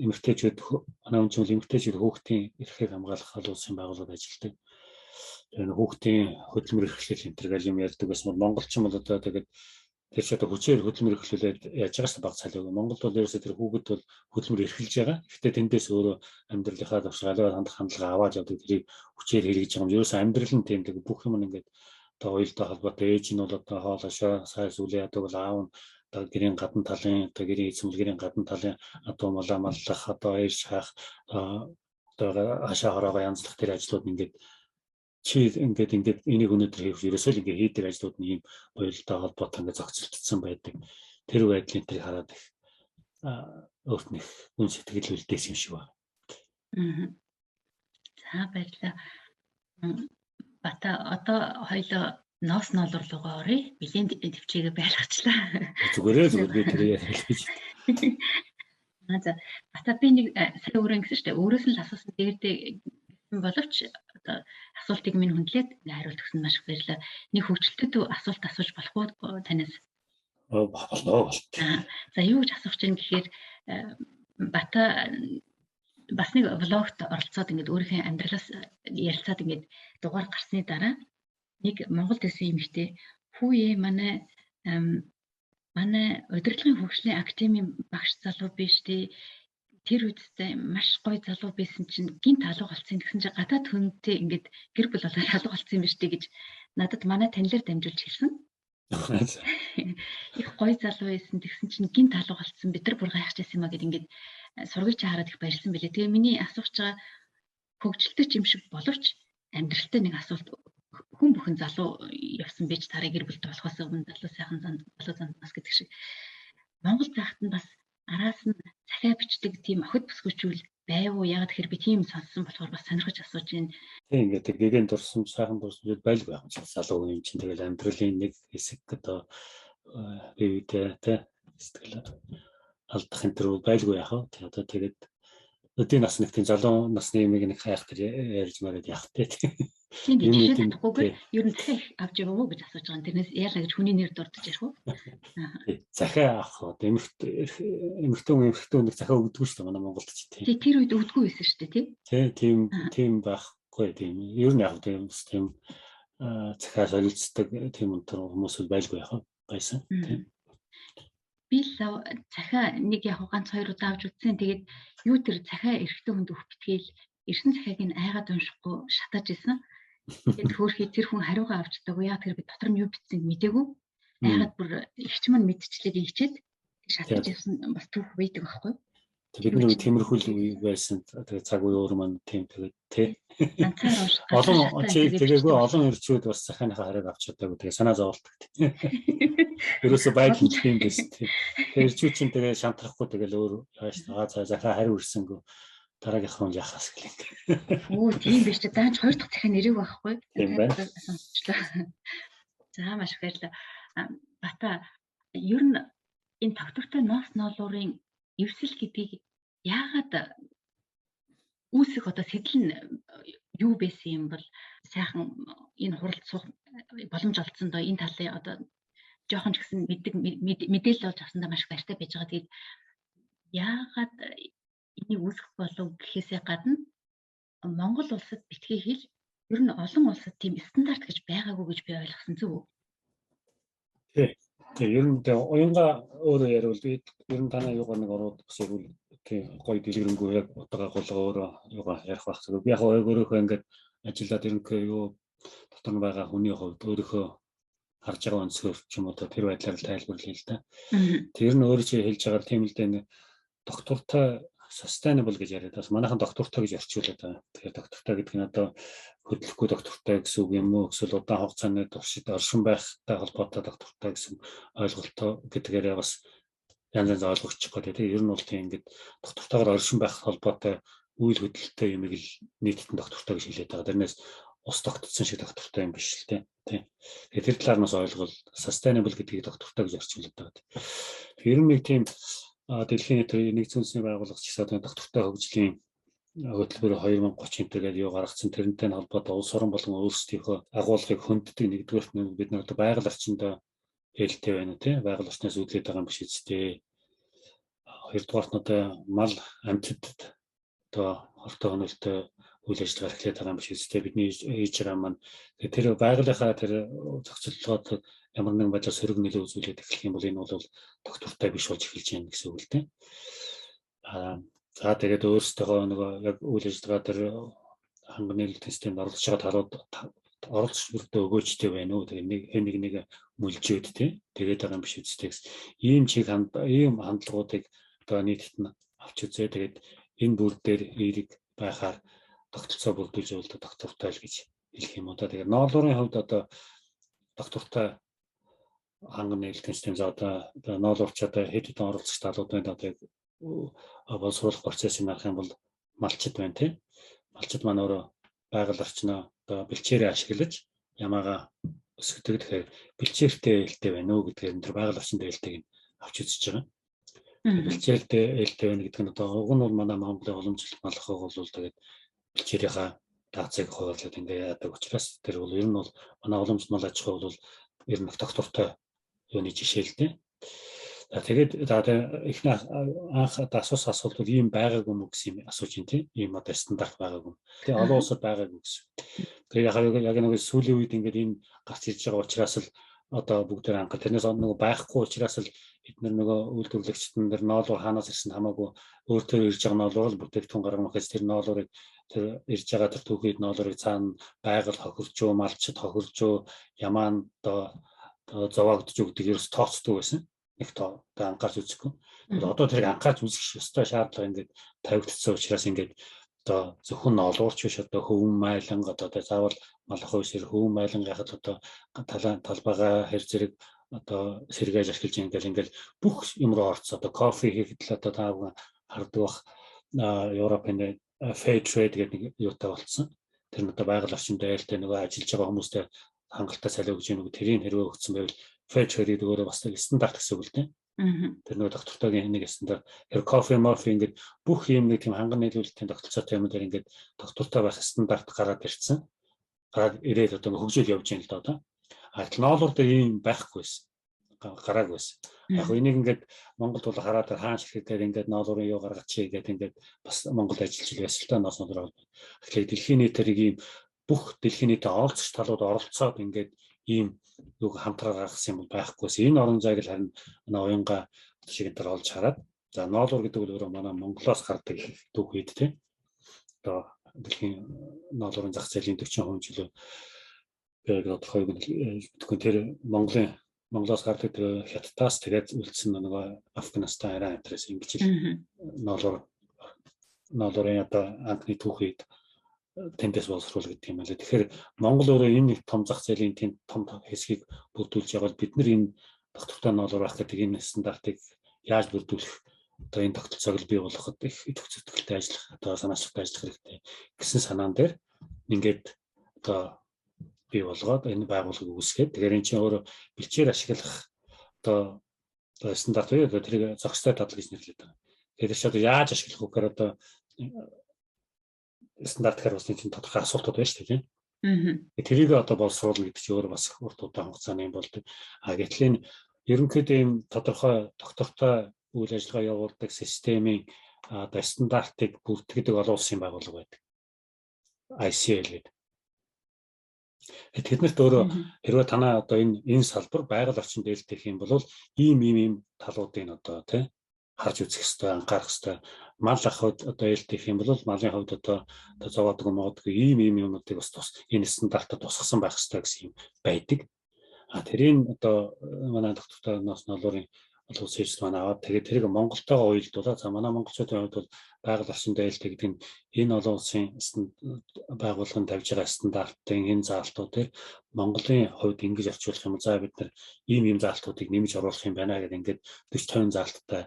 эмэгтэйчүүд манай үнжил эмэгтэйчүүд хүүхдийн эрхийг хамгаалах олон улсын байгууллагад ажилладаг. Тэгээ хүүхдийн хөдөлмөр эрхлэл энэ төр гал юм ярьдаг байсан бол монголчин бол одоо тэгээд тэр ч одоо хүчээр хөдөлмөр эрхлүүлээд яаж байгаас баг цалиг. Монголд бол ерөөсөө тэр хүүхэд бол хөдөлмөр эрхэлж байгаа. Гэхдээ тэндээс өөрөө амьдралынхаа давшгаалаа хандах хандлага аваад явдаг тэрийг хүчээр хэрэгжиж байгаа юм. Ерөөсөө амьдрал нь тийм тэг бүх юм ингээд одоо уялдаа холбоотой ээж нь бол одоо хоолошоо сайн сүлээ яадаг бол аав нь одоо гэрийн гадна талын одоо гэрийн эзэмлэгэрийн гадна талын одоо маллах одоо ээж шаах одоо хашаа хороогоо янзлах тэр ажлууд ингээд чи ингээд энийг өнөөдөр хийх ерөөсөө л ингээд хийдэг ажлууд нь ийм уялдаа холбоотой ингээд зохицолтсон байдаг. Тэр байдлын тэрийг хараад их өөрт нь үн сэтгэл үлдээсэн юм шиг байна. За баярлалаа. Бата одоо хоёлоо ноос ноолурлуугаа оръё. Билийн төвчээгээ байлгачлаа. Зүгээр би тэр ярих гэж. За бата би нэг сая өөрөө ингэсэн шүү дээ. Өөрөөс нь л асуусан дээрдээ боловч одоо асуултыг минь хүндлээд хариулт өгсөн маш их баярлалаа. Нэг хөвгчлөлтөд асуулт асууж болох уу танаас? Болоо. За юу гэж асуух чинь гэхээр бата бас нэг влогт оролцоод ингээд өөрийнхөө амьдралаас ярилцаад ингээд дугаар гарсны дараа нэг Монгол төсөө эмэгтэй хүүе манай удирдлагын хөгжлийн академийн багш залуу биш тий. Тэр үедээ маш гоё залуу байсан чинь гинт алуу голцсон гэсэн чинь гадаад хүнтэй ингээд гэр бүл болоод алуу голцсон юм биш тий гэж надад манай танилаар дамжуулж хэлсэн. Их гоё залуу байсан тэгсэн чинь гинт алуу голцсон бид нар бүр гайхчихсан юм а гэд ингээд сургыг чи хараад их баярлсан байлээ. Тэгээ миний асууж байгаа хөгжилтэй юм шиг боловч амьдралтай нэг асуулт хүн бүхэн залуу явсан байж тарай гэр бүлтэй болохоос өмнө залуу сайхан залуу зандмас гэдэг шиг Монгол захад нь бас араас нь захиа бичдэг тийм охид бүсгүүчүүл байв уу? Яг тэгэхээр би тийм сонссон болохоор бас сонирхож асууж байна. Тийм ингээд гэгэн дурсан сайхан дурсан байлгүй байх юм залуу юм чинь тэгэл амьдралын нэг хэсэг одоо бивтэй сэтгэл алдах энэ төр байлгүй яах вэ? Одоо тэгээд өдний нас нэг тийм залуу насны юмыг нэг хайх тэр ярьж мараад явах те. Тийм жишээ татахгүйгээр ер нь захиа авч явах уу гэж асууж байгаа. Тэрнээс яалаа гэж хүний нэр дурдж ярих уу? Захиа авах уу? Эмэгтэй нэг захиа өгдөггүй шүү дээ манай Монголд ч тийм. Тэр үед өгдөггүй байсан шүү дээ тий. Тийм байхгүй тийм. Ер нь яг тийм захиа солилцдог тийм өнтер хүмүүс байлгүй яах вэ? Байсан тийм. Би л захиа нэг яг ганц 2 удаа авч үзсэн. Тэгээд юу тэр захиа эрэгтэй хүнд өгөх битгээл ирсэн захиаг нь айгаад уншихгүй шатааж исэн. Тэгээд хөөхий тэр хүн хариугаа авч чадаагүй. Яг тэр би дотор нь юу бичсэнд мэдээгүй. Айгаад бүр ихч маань мэдчихлээ хичээд шатааж исэн бас түүх байдаг байхгүй. Бид нэг тиймэрхүү үе байсан. Тэгээд цаг үе өөр маань тийм тэгээд тий. Олон тэгээгүй олон ирчүүд бас захианыхаа хариуг авч чадаагүй. Тэгээд санаа зовлтдаг. Ерөөсө байдал тийм биш тий. Тэгээд ирчүүд чинь тэгээд шантрахгүй тэгээд өөр яаш захиа хариу ирсэнгөө дараагийнх нь яхаас гэлээ. Оо тийм биш чи дааж 2 дахь захиа нэрийг байхгүй. Тийм байна. За маш баярлалаа. Бата ер нь энэ тогтвортой ноос ноолуурын эвсэл гэдгийг яагаад үүсэх одоо сэтэл нь юу байсан юм бол сайхан энэ хуралд суух боломж олдсон доо энэ талын одоо жоохон ч гэсэн мэдээлэл олж авсандаа маш баяртай байж байгаа. Тэгээд яагаад энийг үүсгэх болов гэхээсээ гадна Монгол улсад битгий хэл ер нь олон улсад тийм стандарт гэж байгаагүй гэж би ойлгосон зүг үү? Тийм ер нь уянга өөрөө яривал би ер нь танаа юугаар нэг ороод бас яг тийм гоё дэлгэрэнгүй яг утгаа голгоо өөрөө юугаар ярих байх зүг. Би яг өөрөөхөө ингээд ажиллаад ерөнхий юу дотор нь байгаа хүний хувьд өөрөөхөө харж байгаа өнцгөр ч юм уу тэр байдлаар тайлбарлая л да. Тэр нь өөрөө чи хэлж байгаа тийм л дээ доктортой sustainable гэж яриад бас манайхан доктортой гэж орчуулад байгаа. Тэгэхээр доктортой гэдэг нь одоо хөдлөхгүй доктортой гэсэн үг юм уу? Эсвэл удаан хугацааны туршид оршин байхтай холбоотой доктортой гэсэн ойлголтоо гэдгээрээ бас янз ойлгогдчих гээд тийм. Ер нь бол тийм ингээд доктортойгоор оршин байх холбоотой үйл хөдлөлттэй юмыг л нийтэд доктортой гэж хэлээд байгаа. Тэрнээс ус тогтцсон шиг доктортой юм биш л тий. Тэгэхээр тэр талаар нас ойлгол sustainable гэдгийг доктортой гэж орчуулдаг байгаа. Ер нь нэг тийм дэлхийн нэгдсэн үндэсний байгууллага ч гэсэн доктортой хөгжлийн хөтөлбөр 2030 гэдэг юу гаргацсан тэрнтэй холбоотой улс орон болон өөрсдийнхөө агуулгыг хөнддөг нэгдүгээрт нь бид нар байгаль орчинд ээлтэй байна тий. Байгаль орчноос үүдээд байгаа юм биш үстэй. Хоёрдугаарт нь мал амьтдад хортой хөнөөлтөй үйл ажиллагаа эхлээд байгаа юм биш үстэй. Бидний ээж байгаа маань тэр байгалийнхаа тэр зохицолгоод ямар нэгэн байдлаар сөрөг нөлөө үзүүлээд эхлэх юм бол энэ бол доктортой биш болж эхэлж байна гэсэн үг л тий. За тэгээд өөрсдөө нөгөө яг үйл ажиллагаа дээр ханганы нийлэлт системд оролцож байгаа талууд оролцож бүрдээ өгөөжтэй байна уу? Тэгээд нэг мүлжээд тий. Тэгээд байгаа юм биш үстэй. Ийм хандлагуудыг одоо нийтэд нь авч үзээ. Тэгээд энэ бүр дээр эерэг байхаар докторцоо бүрдүүлж явуулдаг доктортой л гэж хэлэх юм уу та. Тэгээд ноолуурын хувьд одоо доктортой ханганы нийлэлт систем за одоо ноолуурч одоо хэд хэдэн оролцогч талууд байна одоо боловсруулах процессыг харах юм бол малчид байна тий. Малчид маань өөрөө байгаль орчноо одоо бэлчээрээ ашиглаж ямаага өсгдөг. Тэгэхээр бэлчээртэй ээлтэй байна уу гэдгээр энэ байгаль орчинд ээлтэйг нь авч үзэж байгаа. Бэлчээртэй ээлтэй байна гэдэг нь одоо уг нь бол манай Монголын уламжлалт малхайг бол тэгээд бэлчээрийнхаа даацыг хуваарлаад ингээ яадаг учраас тэр бол ер нь бол манай уламжлалт мал аж ахуй бол ер нь доктортой юуны жишээ л дээ. Тэгээд эхний анх асуусан асуулт бол ийм байгаагүй мүү гэсэн юм асууж байна тийм. Ийм одоо стандарт байгаагүй. Тэгээ олон улсад байгаагүй гэсэн. Тэгээ яг нэг сүүлийн үед ингээд энэ гарч ирж байгаа учраас л одоо бүгдээр анх тэрнээс нөгөө байхгүй учраас л эдгээр нөгөө үйлдвэрлэгчдэн дээр ноолуур хаанаас ирсэн хамаагүй өөртөө ирж байгаа ноолуур л бүтээгдэхүүн гаргах гэж тэр ноолуурыг тэр ирж байгаа тэр түүхийд ноолуурыг цаана байгаль хохирж уу, малчид хохирж уу, ямаан одоо зовоогдож өгдөг ерөөс тооцдог байсан. Их одоо анхаарч үзэхгүй. Одоо тэрийг анхаарч үзэх ёстой шаардлага ингээд тавигдсан учраас ингээд одоо зөвхөн ноолуурч биш одоо хөвөн майланга одоо заавал малах үсэр хөвөн майланга яхад одоо талбайгаа хэр зэрэг одоо сэргээж ашиглаж ингээд бүх юм руу орцсон. Одоо кофе хийхэд л одоо та хардаг бах Европын fair trade гэдэг юутай болцсон. Тэр нь одоо байгаль орчинд ээлтэй нөгөө ажиллаж байгаа хүмүүстэй хангалттай салхи өгч нэг тэрийн хэрвээ өгсөн байвал fair trade гэдэг өөрөө бас стандарт гэсэн үг л дээ. Тэр нөгөө доктортойгийн нэг стандарт. Тэр кофе мофи ингээд бүх юм нэг тийм ханган нийлүүлэлтийн тогтолцоотой юм дээр ингээд доктортой бас стандарт гараад ирсэн. Гараад ирээд одоо хөгжөөл явж байна л да одоо. Ноолуур дээр ийм байхгүйсэн. Гараагүйсэн. Яг энийг ингээд Монголд бол хараад хаан ширхэтээр ингээд ноолуурын юу гаргачих гэдэг ингээд бас Монголд ажиллаж байсан л та ноос ноолоор. Тэгэхээр дэлхийн нийтээр ийм бүх дэлхийн нийтэд оролцогч талууд оролцоод ингээд ийм юг хамтраа гаргасан юм бол байхгүйсэн. Энэ орон зайг л харин манай уянга шиг энэ төр олж хараад за ноолуур гэдэг нь өөрөө манай Монголоос гардаг түүхийд тийм. Одоо дэлхийн ноолуурын зах зээлийн 40% жилөө тодорхой мэдгүй тэр Монголоос гардаг тэр хятадаас тэгээд үлдсэн нөгөө Афганистан, Иран энтрээс ингэж л ноолуурын одоо анхны түүхийд тэндээс боловсруулах гэдэг юм байна. Тэгэхээр Монгол өөрөө энэ том зах зээлийн тийм том хэсгийг бүрдүүлж байгаа бол бид нар энэ доктортой ноолуур байх гэдэг энэ стандартыг яаж бүрдүүлэх одоо энэ тогтолцоог бий болгоход их идэвх зүтгэлтэй ажиллах одоо санаачлагтай ажиллах хэрэгтэй гэсэн санаан дээр ингээд одоо бий болгоод энэ байгууллагыг үүсгээд тэгэхээр эн чинь өөрөө бэлчээр ашиглах одоо стандарт уу тэрийг зохистой тадлаг гэж нэрлэдэг байгаа. Тэгэхээр ч одоо яаж ашиглах вэ гэхээр одоо стандарт хариуцлын чинь тодорхой асуултууд байна шүү дээ тийм. Тэрийг одоо боловсруулна гэдэг чинь өөрөө бас урт удаан хугацааны юм болдог. Гэтэл энэ ерөнхийдөө ийм тодорхой доктортой үйл ажиллагаа явуулдаг системийн одоо стандартыг бүртгэдэг олон улсын байгууллага байдаг. ICL гэдэг. Тэднэрт өөрөө хэрвээ танаа одоо энэ салбар байгаль орчинд ээлтэх юм бол ийм талуудыг одоо тийм харж үзэх хэрэгтэй, анхаарах хэрэгтэй. Мал ахуйд одоо ээлтэх юм бол малын хувьд одоо зовоодгүй моодгүй ийм юмнуудыг бас энэ стандартад тусгасан байх хэрэгтэй гэсэн юм байдаг. Тэрийн одоо манай доктортой ноолуурын олон улсын эзэс маань аваад тэгээд тэрийг Монголтойгоо уялдуулаад за манай монголчуудын хувьд бол байгаль орчинд ээлтэх гэдэг нь энэ олон улсын байгууллагын тавьж байгаа стандартын энэ заалтуудыг Монголын хувьд ингэж орчуулах юм за бид нар ийм заалтуудыг нэмж оруулах юм байна гэдэг ингээд 40-50 заалттай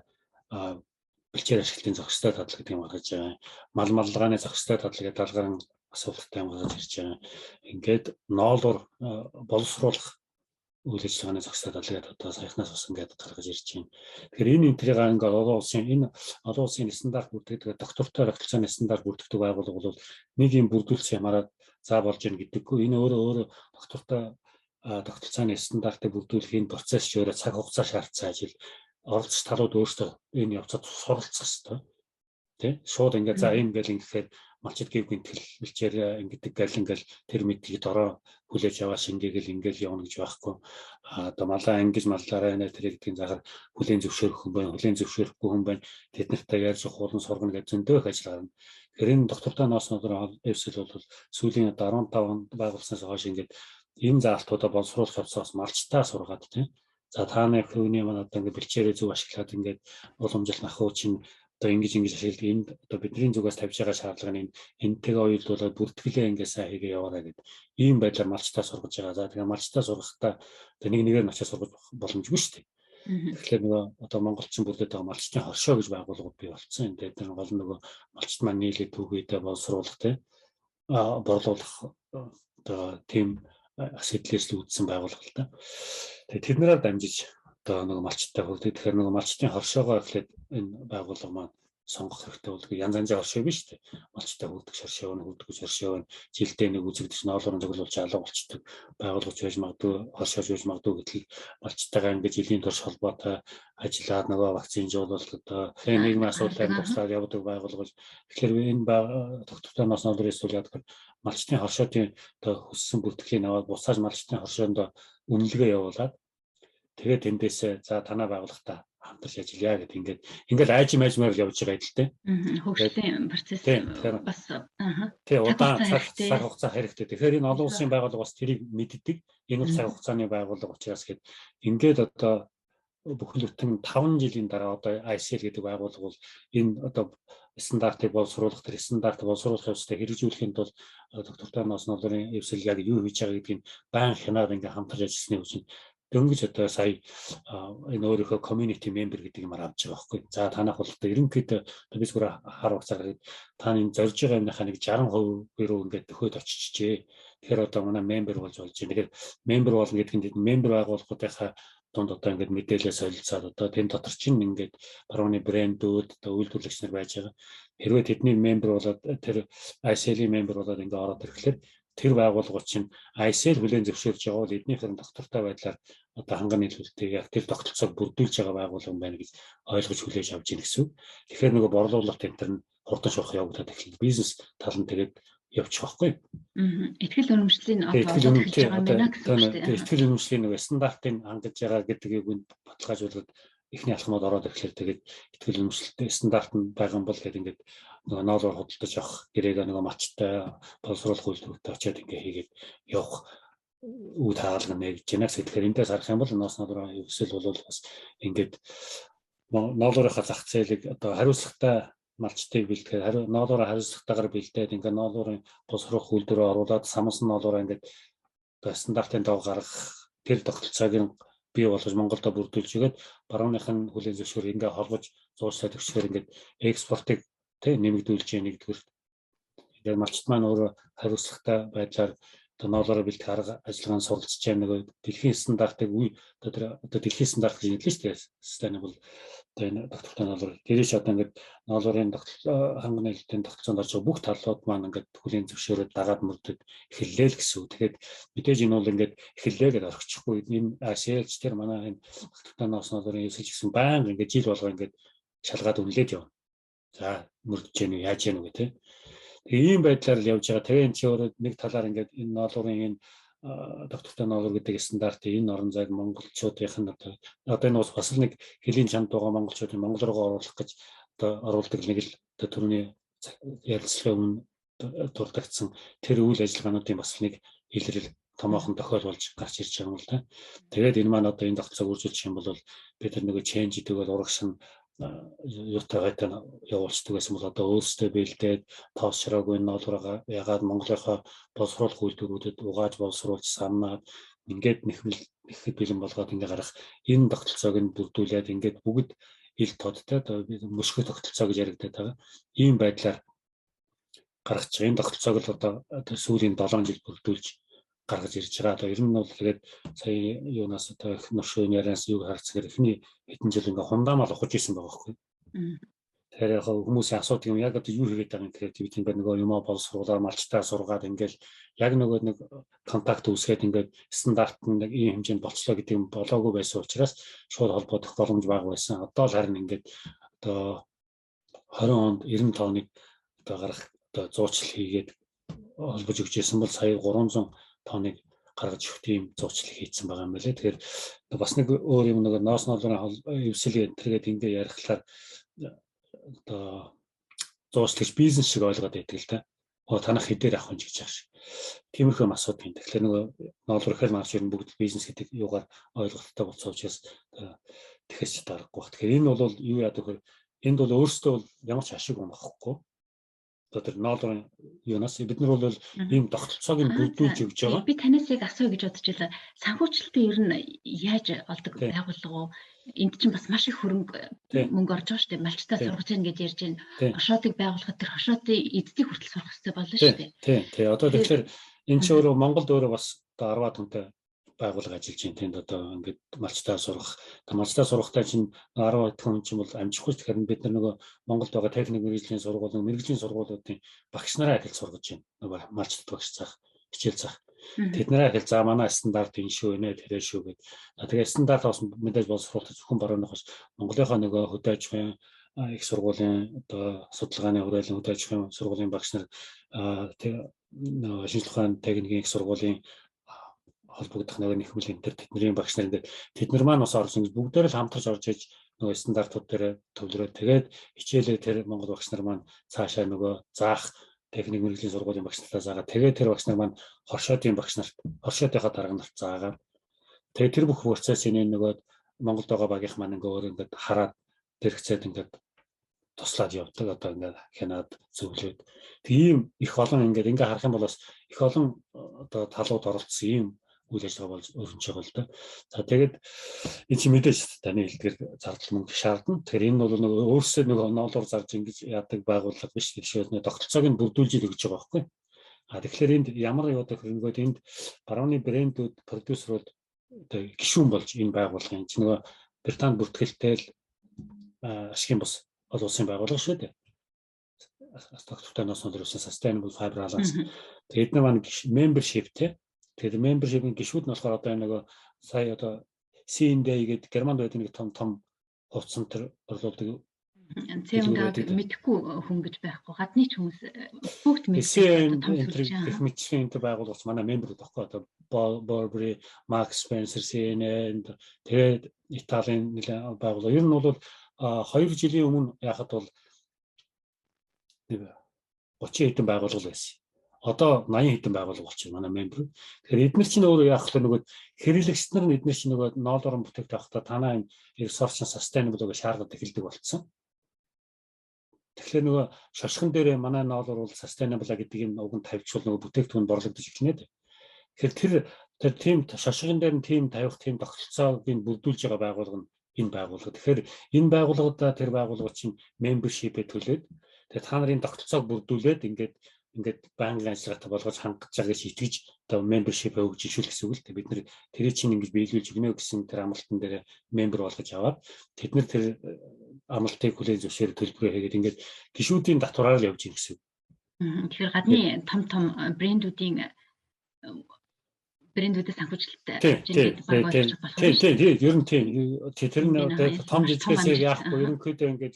бэлчээр ашиглалтын зохистой тадлаг гэдэг юм гаргаж байгаа. Мал маллагааны зохистой тадлаг гэдэг даалгаврын асуулттай юм гарч ирж байгаа. Ингээд ноолоор боловсруулах үйл ажиллагааны зохистой талыг одоо саяхнаас бас ингээд гаргаж ирж байна. Тэгэхээр энэ энтрийг ингээд олон улсын стандарт бүрддэг, доктортой тогтолцооны стандарт бүрддэг байгууллага бол нэг юм бүрдүүлсэн ямаараа заа болж ийн гэдэггүй. Энэ өөрөө доктортой тогтолцооны стандартыг бүрдүүлэх энэ процесс ч өөрөө цаг хугацаа шаардсан ажил. Оролцогч талууд өөрсдөө энэ явцад суралцах хэрэгтэй. Тэ? Шууд ингээд за ийм гэл ингэхээр малчид гів гинтгэл бэлчээр ингэдэг гал ингээл тэр мэдгийг дороо хүлээж аваа шингээгээл ингээл явна гэж байхгүй. Одоо малаа ангиж маллаараа нэ тэр гэдгийг захаар хүлээн зөвшөөрөх хүн байна, хүлээн зөвшөөрөхгүй хүн байна. Тэд нартай яаж хуулан сургана гэж зөндөө их ажил гарна. Тэгэхээр энэ доктортой ноосноодоор эвсэл бол сүүлийн 15 онд байгуулснаас хойш ингээд энэ заалтуудаа боловсруулах явцаас малчтаа сургаад тийм. За тааны хөвний маань одоо ингээд бэлчээрээ зөв ашиглаад ингээд уламжлалт ахуй чинь одоо ингэж ашигладаг энд одоо бидний зүгээс тавьж байгаа шаардлага нь энтэйгээ уялдуулаад бүртгэлээ ингээд сайн хийгээ яваарай гэдэг ийм байдлаар малчтаа сургаж байгаа. За тэгээ малчтаа сургахдаа одоо нэгээр нь очиж сургаж боломжгүй шүү дээ. Тэгэхээр нөгөө одоо монголчин бүрдээд байгаа малчтын хоршоо гэж байгууллагууд бий болсон. Тэгээд тэр гол нөгөө малчт маань нийлээд түүхийдээ боловсруулах тийм борлуулах одоо тийм сэтлээс л үүдсэн байгууллага л та. Тэгээд тэднэрээр дамжиж одоо нөгөө малчттай хүрдэг. Тэгэхээр нөгөө малчтын хоршоогоо эхлээд энэ байгууллага маань сонгох хэрэгтэй болдог. Янз янзын хоршоо биш үү? Малчтай хүрдэг хоршоо, хүрдэггүй хоршоо, жилдээ нэг үзэгдэж ноолорон зөвлөлж алга болчдөг байгууллагч байж магадгүй, хоршоож байж магадгүй гэтэл малчтайгаа ингэж жилийн турш холбоотой ажиллаад нөгөө вакцинжуулалт одоо нийгмийн асуудлаар туслаад явдаг байгууллага. Тэгэхээр энэ доктортой ноолорын эсвэл яадаг малчтын хоршоотын одоо хүссэн бүртгэлийн аваад буцааж малчтын хоршоонд үнэлгээ явуулаад тэгээд тэндээсээ за танаа байгууллагатай хамтарч ажиллая гэдэг ингээд айжмаар л явж байгаа юм л дээ. Хөгжлийн процесс бас тий удаан цаг хугацаа хэрэгтэй. Тэгэхээр энэ олон улсын байгууллага бас тэрийг мэддэг. Энэ бол цаг хугацааны байгууллага учраас гээд ингээд одоо бүхэл бүтэн 5 жилийн дараа одоо ICL гэдэг байгууллага бол энэ одоо стандартыг боловсруулах, тэр стандартыг боловсруулах явцдаа хэрэгжүүлэхэд бол доктортой ноолорын эвсэл яг юу хийж байгаа гэдгийг баян хянаар ингээд хамтарч ажилласны үчин дөнгөж одоо сая энэ өөрийнхөө community member гэдэг юмар авч байгаа байхгүй. За танах бол одоо ерөнхийдөө би зүгээр хар хугацаар та энэ зорж байгаа юмнахаа нэг 60% рүү ингээд төхөөд очижээ. Тэгэхээр одоо манай member болж байна. Тэгэхээр member болно гэдэг нь member байгууллагуудынхаа дунд одоо ингээд мэдээлэл солилцоод одоо тэн дотор чинь ингээд барууны брэндүүд одоо үйлдвэрлэгч нар байж байгаа. Хэрвээ тэдний member болоод тэр ICL-ийн member болоод ингээд ороод ирэхлээр тэр байгууллагууд чинь ICL хүлээн зөвшөөрж байгаа бол эднийхэн доктортой байдлаар одоо ханган нийлүүлэлтийг яг тэр тогтолцоог бүрдүүлж байгаа байгууллага байна гэж ойлгож хүлээж авч ийн гэсэн. Тэгэхээр нөгөө борлуулалт энэ нь хурдан шуурх явагдаад эхэлнэ. Бизнес тал нь тэгээд явчих واخгүй. Итгэл үнэмшлийн одоо хийж байгаа юм байна гэсэн үг шүү дээ. Итгэл үнэмшлийн нөгөө стандартыг хангаж байгаа гэдгийг баталгаажуулаад эхний алхмууд ороод ирэхлээр тэгээд итгэл үнэмшилтэй стандарт нь байгаа юм бол гэдэг ингээд нөгөө ноолоор худалдаж авах гэрээгээ нөгөө малчтай боловсруулах үйлдвэртэй очиад ингээ хийгээд явах үе таалга нэгж байна. Тэгэхээр эндээс харах юм бол ноолоор эвсэл бол бас ингээд ноолоорынхаа зах зээлийг одоо хариуцлагатай малчтыг бэлтгэхэд ноолоор хариуцлагатайгаар бэлдээд ингээ ноолоорын боловсруулах үйлдвэрөө оруулаад самсан ноолоор ингээд одоо стандартын дагуу гаргах тэр тогтолцоог бий болгож Монголдо бүрдүүлж игээд барууныхын хүлээн зөвшөөр ингээ холбож зуучлаад өгчээр ингээд экспортыг нэмэгдүүлж яах нэгдүгээр. Тэгээд малчт маань өөрөө хариуцлагатай байдлаар ноолороо бэлтгэх арга ажиллагаанд суралцж байгаа нэг дэлхийн стандартыг одоо дэлхийн стандарт гэж нэрлэж шүү дээ. Sustainable одоо энэ доктортой ноолор. Тэрийч одоо ингээд ноолорын ханган нийлэлтийн тогтолцоонд орж байгаа бүх талууд маань ингээд хүлээн зөвшөөрөд дагаад мөрдөд эхэллээ л гэсэн үг. Тэгэхээр мэдээж энэ бол ингээд эхэллээ гэдээ орчихгүй. Энэ ASEAN-ч тэр манай энэ доктортой ноолорын эсэлж гэсэн байнга ингээд жил болго ингээд шалгаад үнэлээд явна. За мөрдөж яах нь яаж яах нь гэх тийм. Тэгээ ийм байдлаар л явж байгаа. Тэгээ энэ чи өөрөө нэг талаар ингээд энэ ноолорын энэ доктортой ноолор гэдэг стандартыг энэ орон зайг монголчуудын одоо энэ бас нэг хэлийн чамд байгаа монголчуудын Монгол руу оруулах гэж одоо оруулдаг нэг л төрний ярилцлагын өмнө дурддагцсан тэр үйл ажиллагаануудын бас нэг илрэл томоохон тохиолдолж гарч ирж байгаа юм л да. Тэгээд энэ маань одоо энэ тогтолцоог үржүүлчих юм бол бид нар нөгөө change гэдэг бол урагшин юутайгатай явуулцдаг гэсэн бол одоо өөрсдөө бэлдээд тоосроогүй ноолороо ягаад Монголынхоо боловсруулах үйлдвэрүүдэд угааж боловсруулж санаад ингээд нэхэд бэлэн болгоод ингээ гарах энэ тогтолцоог нь бүрдүүлээд ингээд бүгд ил тодтой мөшгөө тогтолцоо гэж яригдаад байгаа. Ийм байдлаар гаргаж байгаа. Энэ тогтолцоог л одоо сүүлийн 7 жил бүрдүүлж гаргаж ирж байгаа. Одоо ер нь бол тэгээд сая юунаас одоо их нуршийн ярианаас юу харцгаар эхний хэдэн жил ингээ хундаамал ухаж исэн байгаа байхгүй. Тэгэхээр яг хүмүүсийн асуудаг юм яг одоо юу хийгээд байгаа юм гэхээр бид ингээд нөгөө юмаа боловсруулаад малчтаа сургаад ингээд яг нөгөө нэг контакт үүсгээд ингээд стандарт нэг ийм хэмжээнд болцлоо гэдэг юм болоогүй байсан учраас шууд холбогдох боломж бага байсан. Одоо л харин ингээд одоо 20 онд 90 тонныг одоо гарах одоо зуучлал хийгээд холбож өгч байсан бол сая 300 тонныг гаргаж өгөх тийм зуучлал хийцэн байгаа юм байна лээ. Тэгэхээр бас нэг өөр юм нэг ноос ноолрын эвсэл энтергээд ингээ ярихлаар одоо зуучлагч бизнес шиг ойлгоод байдаг л да. Танах хэдээр авах юм гэж байгаа шиг. Тиймэрхүү асуудал юм. Тэгэхээр нөгөө ноолрын хэл марч ер нь бүгд бизнес гэдэг юугаар ойлголттой болсон учраас тэгэхээс ч дарахгүй баг. Тэгэхээр энэ бол юу яадаг вэ? Энд бол өөрөөсөө бол ямар ч ашиг унахгүй. Одоо тэр ноолрын юунаас бид нар бол ийм тогтолцоог нь бүрдүүлж өгч байгаа. Би танаас яг асууя гэж бодож байлаа. Санхүүжилтээ ер нь яаж олдог байгууллага уу? Энд чинь бас маш их хөрөнгө мөнгө орж байгаа шүү дээ. Малчтаа сургаж яах гэж ярьж байна. Хошоотыг байгуулахад тэр хошоотын эддийг хүртэл сурах хэрэгтэй болно шүү дээ. Тий. Одоо тэгэхээр энэ ч өөрөө Монголд өөрөө бас одоо 10-аад хүнтэй байгууллага ажиллаж байна. Тэнд одоо ингээд малчтаа сурах. Малчтаа сурахтаа чинь 10 хүн чинь бол амжихгүй. Тэгэхээр бид нар нөгөө Монголд байгаа техник мэргэжлийн мэргэжлийн сургуулиудын багш нараа адил сургаж байна. Нөгөө малчтад багш заах, хичээл заах. Тэднэрээ хэл за манай стандарт энэ шүү нэ тэрэ шүү гэд. Тэгээд стандарт бас мэдээж боловсруулалт зөвхөн барууных бас Монголынхаа нөгөө хөдөө аж ахуйн их сургуулийн одоо судалгааны хүрээлэн хөдөө аж ахуйн сургуулийн багш нар шинжлэх ухааны техникийн их сургуулийн холбогдох нэг нэхмэл энэ тэдний багш нар ингээд тэд нар маань бас орж ингэж бүгдээр л хамтарч орж иж нөгөө стандартууд дээр төвлөрөө тэгээд хичээлээ тэр Монгол багш нар маань цаашаа нөгөө заах техник мэргэжлийн сургуулийн багш нартаа заагаад тэгээд тэр багш нар маань хоршоотын багш нарт хоршоотынхаа дарга нарт заагаад тэгээд тэр бүх процессыг нөгөө Монголд байгаа багийнх маань ингээд хараад тэрхцээд ингээд туслаад явдаг одоо ингээд хянаад зөвлөөд тийм их олон ингээд харах юм бол бас их олон одоо талууд оролцсон ийм үйл ажиллагаа болж өрнөж байгаа л да. За тэгээд энэ чинь мэдээж таны хэлдгээр зардал мөнгө шаардна. Тэгэхээр энэ бол нөгөө өөрсдөө нөгөө ноолоор зарж ингэж яадаг байгууллага биш гэж нэг тогтолцоог нь бүрдүүлж өгч байгаа байхгүй. Тэгэхээр энд ямар яадаг хөрөнгөд энд барууны брэндүүд, продюсерууд одоо гишүүн болж энэ байгууллагын чинь нөгөө Британд бүртгэлтэй л ашигын бус улсын байгууллага шүү дээ. Тогтвортой ноос ноолрын Sustainable Fiber Alliance. Тэгээд нэг маань membershipтэй. Тэгэхээр membership-ийн гишүүд нь болохоор одоо нөгөө сая одоо CND гэдэг Германд байдаг нэг том хувцсан төр орлуулдаг. CND мэдхгүй хүн гэж байхгүй. Гадны ч хүмүүс бүгд мэддэг. Мэдхийн энэ байгууллагч манай member-ууд байхгүй одоо Burberry, Marks Spencer, CNN тэгээд Италийн нэлээд байгууллага. Ер нь бол 2 жилийн өмнө яхад бол 30 хэдэн байгууллага байсан. Одоо 80 хэдэн байгууллага болчихно манай member. Тэгэхээр эдгээр чинь өөрөө яах вэ нөгөө хэрэглэгчид нар эдгээр чинь нөгөө ноолорон бүтээгт авахдаа танаа энэ resource sustainable гэж шаардаад эхэлдэг болцсон. Тэгэхээр нөгөө шошгон дээр манай ноолор бол sustainable гэдэг энэ уг нь тавьчихвал нөгөө бүтээгдэхүүн борлогдож эхлэнэ. Тэгэхээр тэр тийм шошгон дээр нь тийм тавих тийм тогтолцоог нь бүрдүүлж байгаа байгууллага нь энэ байгууллага. Тэгэхээр энэ байгууллагуудаа тэр байгууллага чинь membership-ээ төлөөд тэгээд та нарын тогтолцоог бүрдүүлээд ингээд банкны ажиллагаатай болгож хангаж байгаа гэж итгэж одоо membership-ээ өгж ишүүл гэсэн үг л дээ. Бид нэр тэрийг чинь ингэж биелүүлж өгнө гэсэн тэр амлалтан дээр member болгож аваад тэд нар тэр амлалтыг хүлээн зөвшөөр төлбөрөө хийгээд ингээд гишүүдийн татвараар л явж ийн гэсэн үг. Тэгэхээр гадны том брэндүүдээс санхүүжилттэй ер нь тийм тэр нь том жижигээс яахгүй ерөнхийдөө ингээд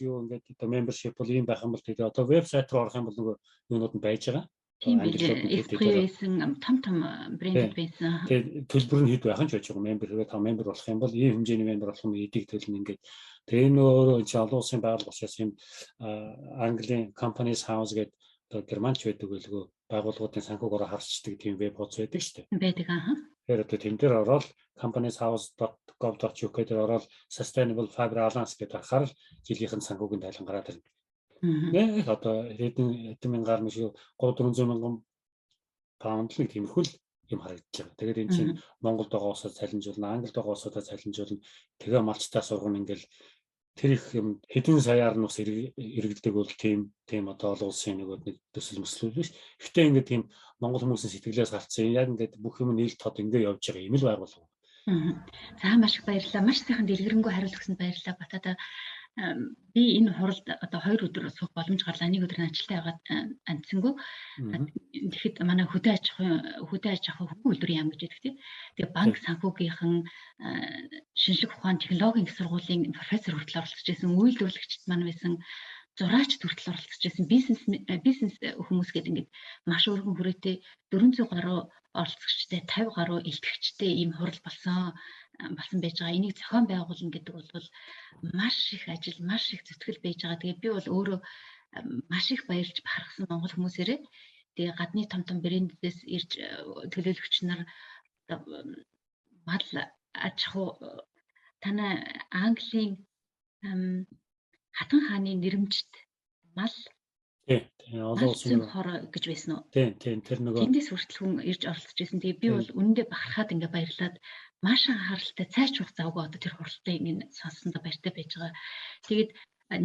одоо membership бол ийм байх юм бол тэгээд одоо вебсайт руу орох юм бол нөгөө юунууд нь байж байгаа. Тийм байсан том брэнд байсан. Тэгээд төлбөр нь хэд байх нь ч байж байгаа. Member хэрэг та member болох юм бол ийм хэмжээний member болох нь эдийг төлнө ингээд. Тэгээд энэ өөрөө чи олон улсын байгууллага учраас юм Английн Companies House гэдэг одоо германч байдаг байлгүй байгууллагуудын санхүүгээр харцдаг тийм веб хуудас байдаг шүү дээ. Байдаг аа. Тэгэхээр одоо тэн дээр ороод companieshouse.gov.uk дээр ороод Sustainable Fiber Alliance гэдэг харахаар жилийнхэн санхүүгийн тайлан гараад ирнэ. Нэг одоо хэдэн мянгаар нэг 300-400 мянган паунд нэг тиймэрхүү юм харагдаж байгаа. Тэгээд энэ чинь Монголд байгаа улсад цалинжуулна, Англид байгаа улсуудаа цалинжуулна. Тэгээ малчтаа сургана ингээл тэр их юм хэдэн саяар нь бас иргэдэг бол тийм одоо олон улсын нэг төсөл мөслөл биш. Гэхдээ ингээд тийм Монгол хүмүүсийн сэтгэлээс гарцсан яг ингээд бүх юм нийлд тод ингээд явж байгаа юм л байгуулга. За маш их баярлалаа. Маш сайхан дэлгэрэнгүй хариулт өгсөнд баярлалаа. Батада би энэ хуралд одоо 2 өдөр суух боломж гарлаа. 1 өдөр ажилтаа яваад амжсангүй. Тэгэхэд манай хөдөө аж ахуйн хөнгөн үйлдвэрийн яам гэж байдаг тийм. Тэгээ банк санхүүгийнхэн шинжлэх ухаан технологийн их сургуулийн профессор хүртэл оролцож байсан, үйлдвэрлэгчд маань байсан, зураачд хүртэл оролцож байсан, бизнес хүмүүс гэдэг ингээд маш өргөн хүрээтэй 400 гаруй оролцогчтой 50 гаруй илтгэгчтэй ийм хурал болсон байж байгаа. Энийг зохион байгуулна гэдэг бол маш их ажил, маш их зүтгэл байж байгаа. Тэгээ би бол өөрөө маш их баярлж бахархсан монгол хүмүүсээрээ. Тэгээ гадны том брэндээс ирж төлөөлөгч нар мал аж ахуй танай Английн хатан хааны нэрмжт мал олон улсын хор гэж байсан уу? Тийм тэр нөгөө тэндээс хүртэл хүн ирж оролцож байсан. Тэгээ би бол үнэндээ бахархаад ингээ баярлаад маш анхааралтай цайч хух завгүй одоо тэр хуралтай ингэ сонссондоо баяртай байж байгаа. Тэгээд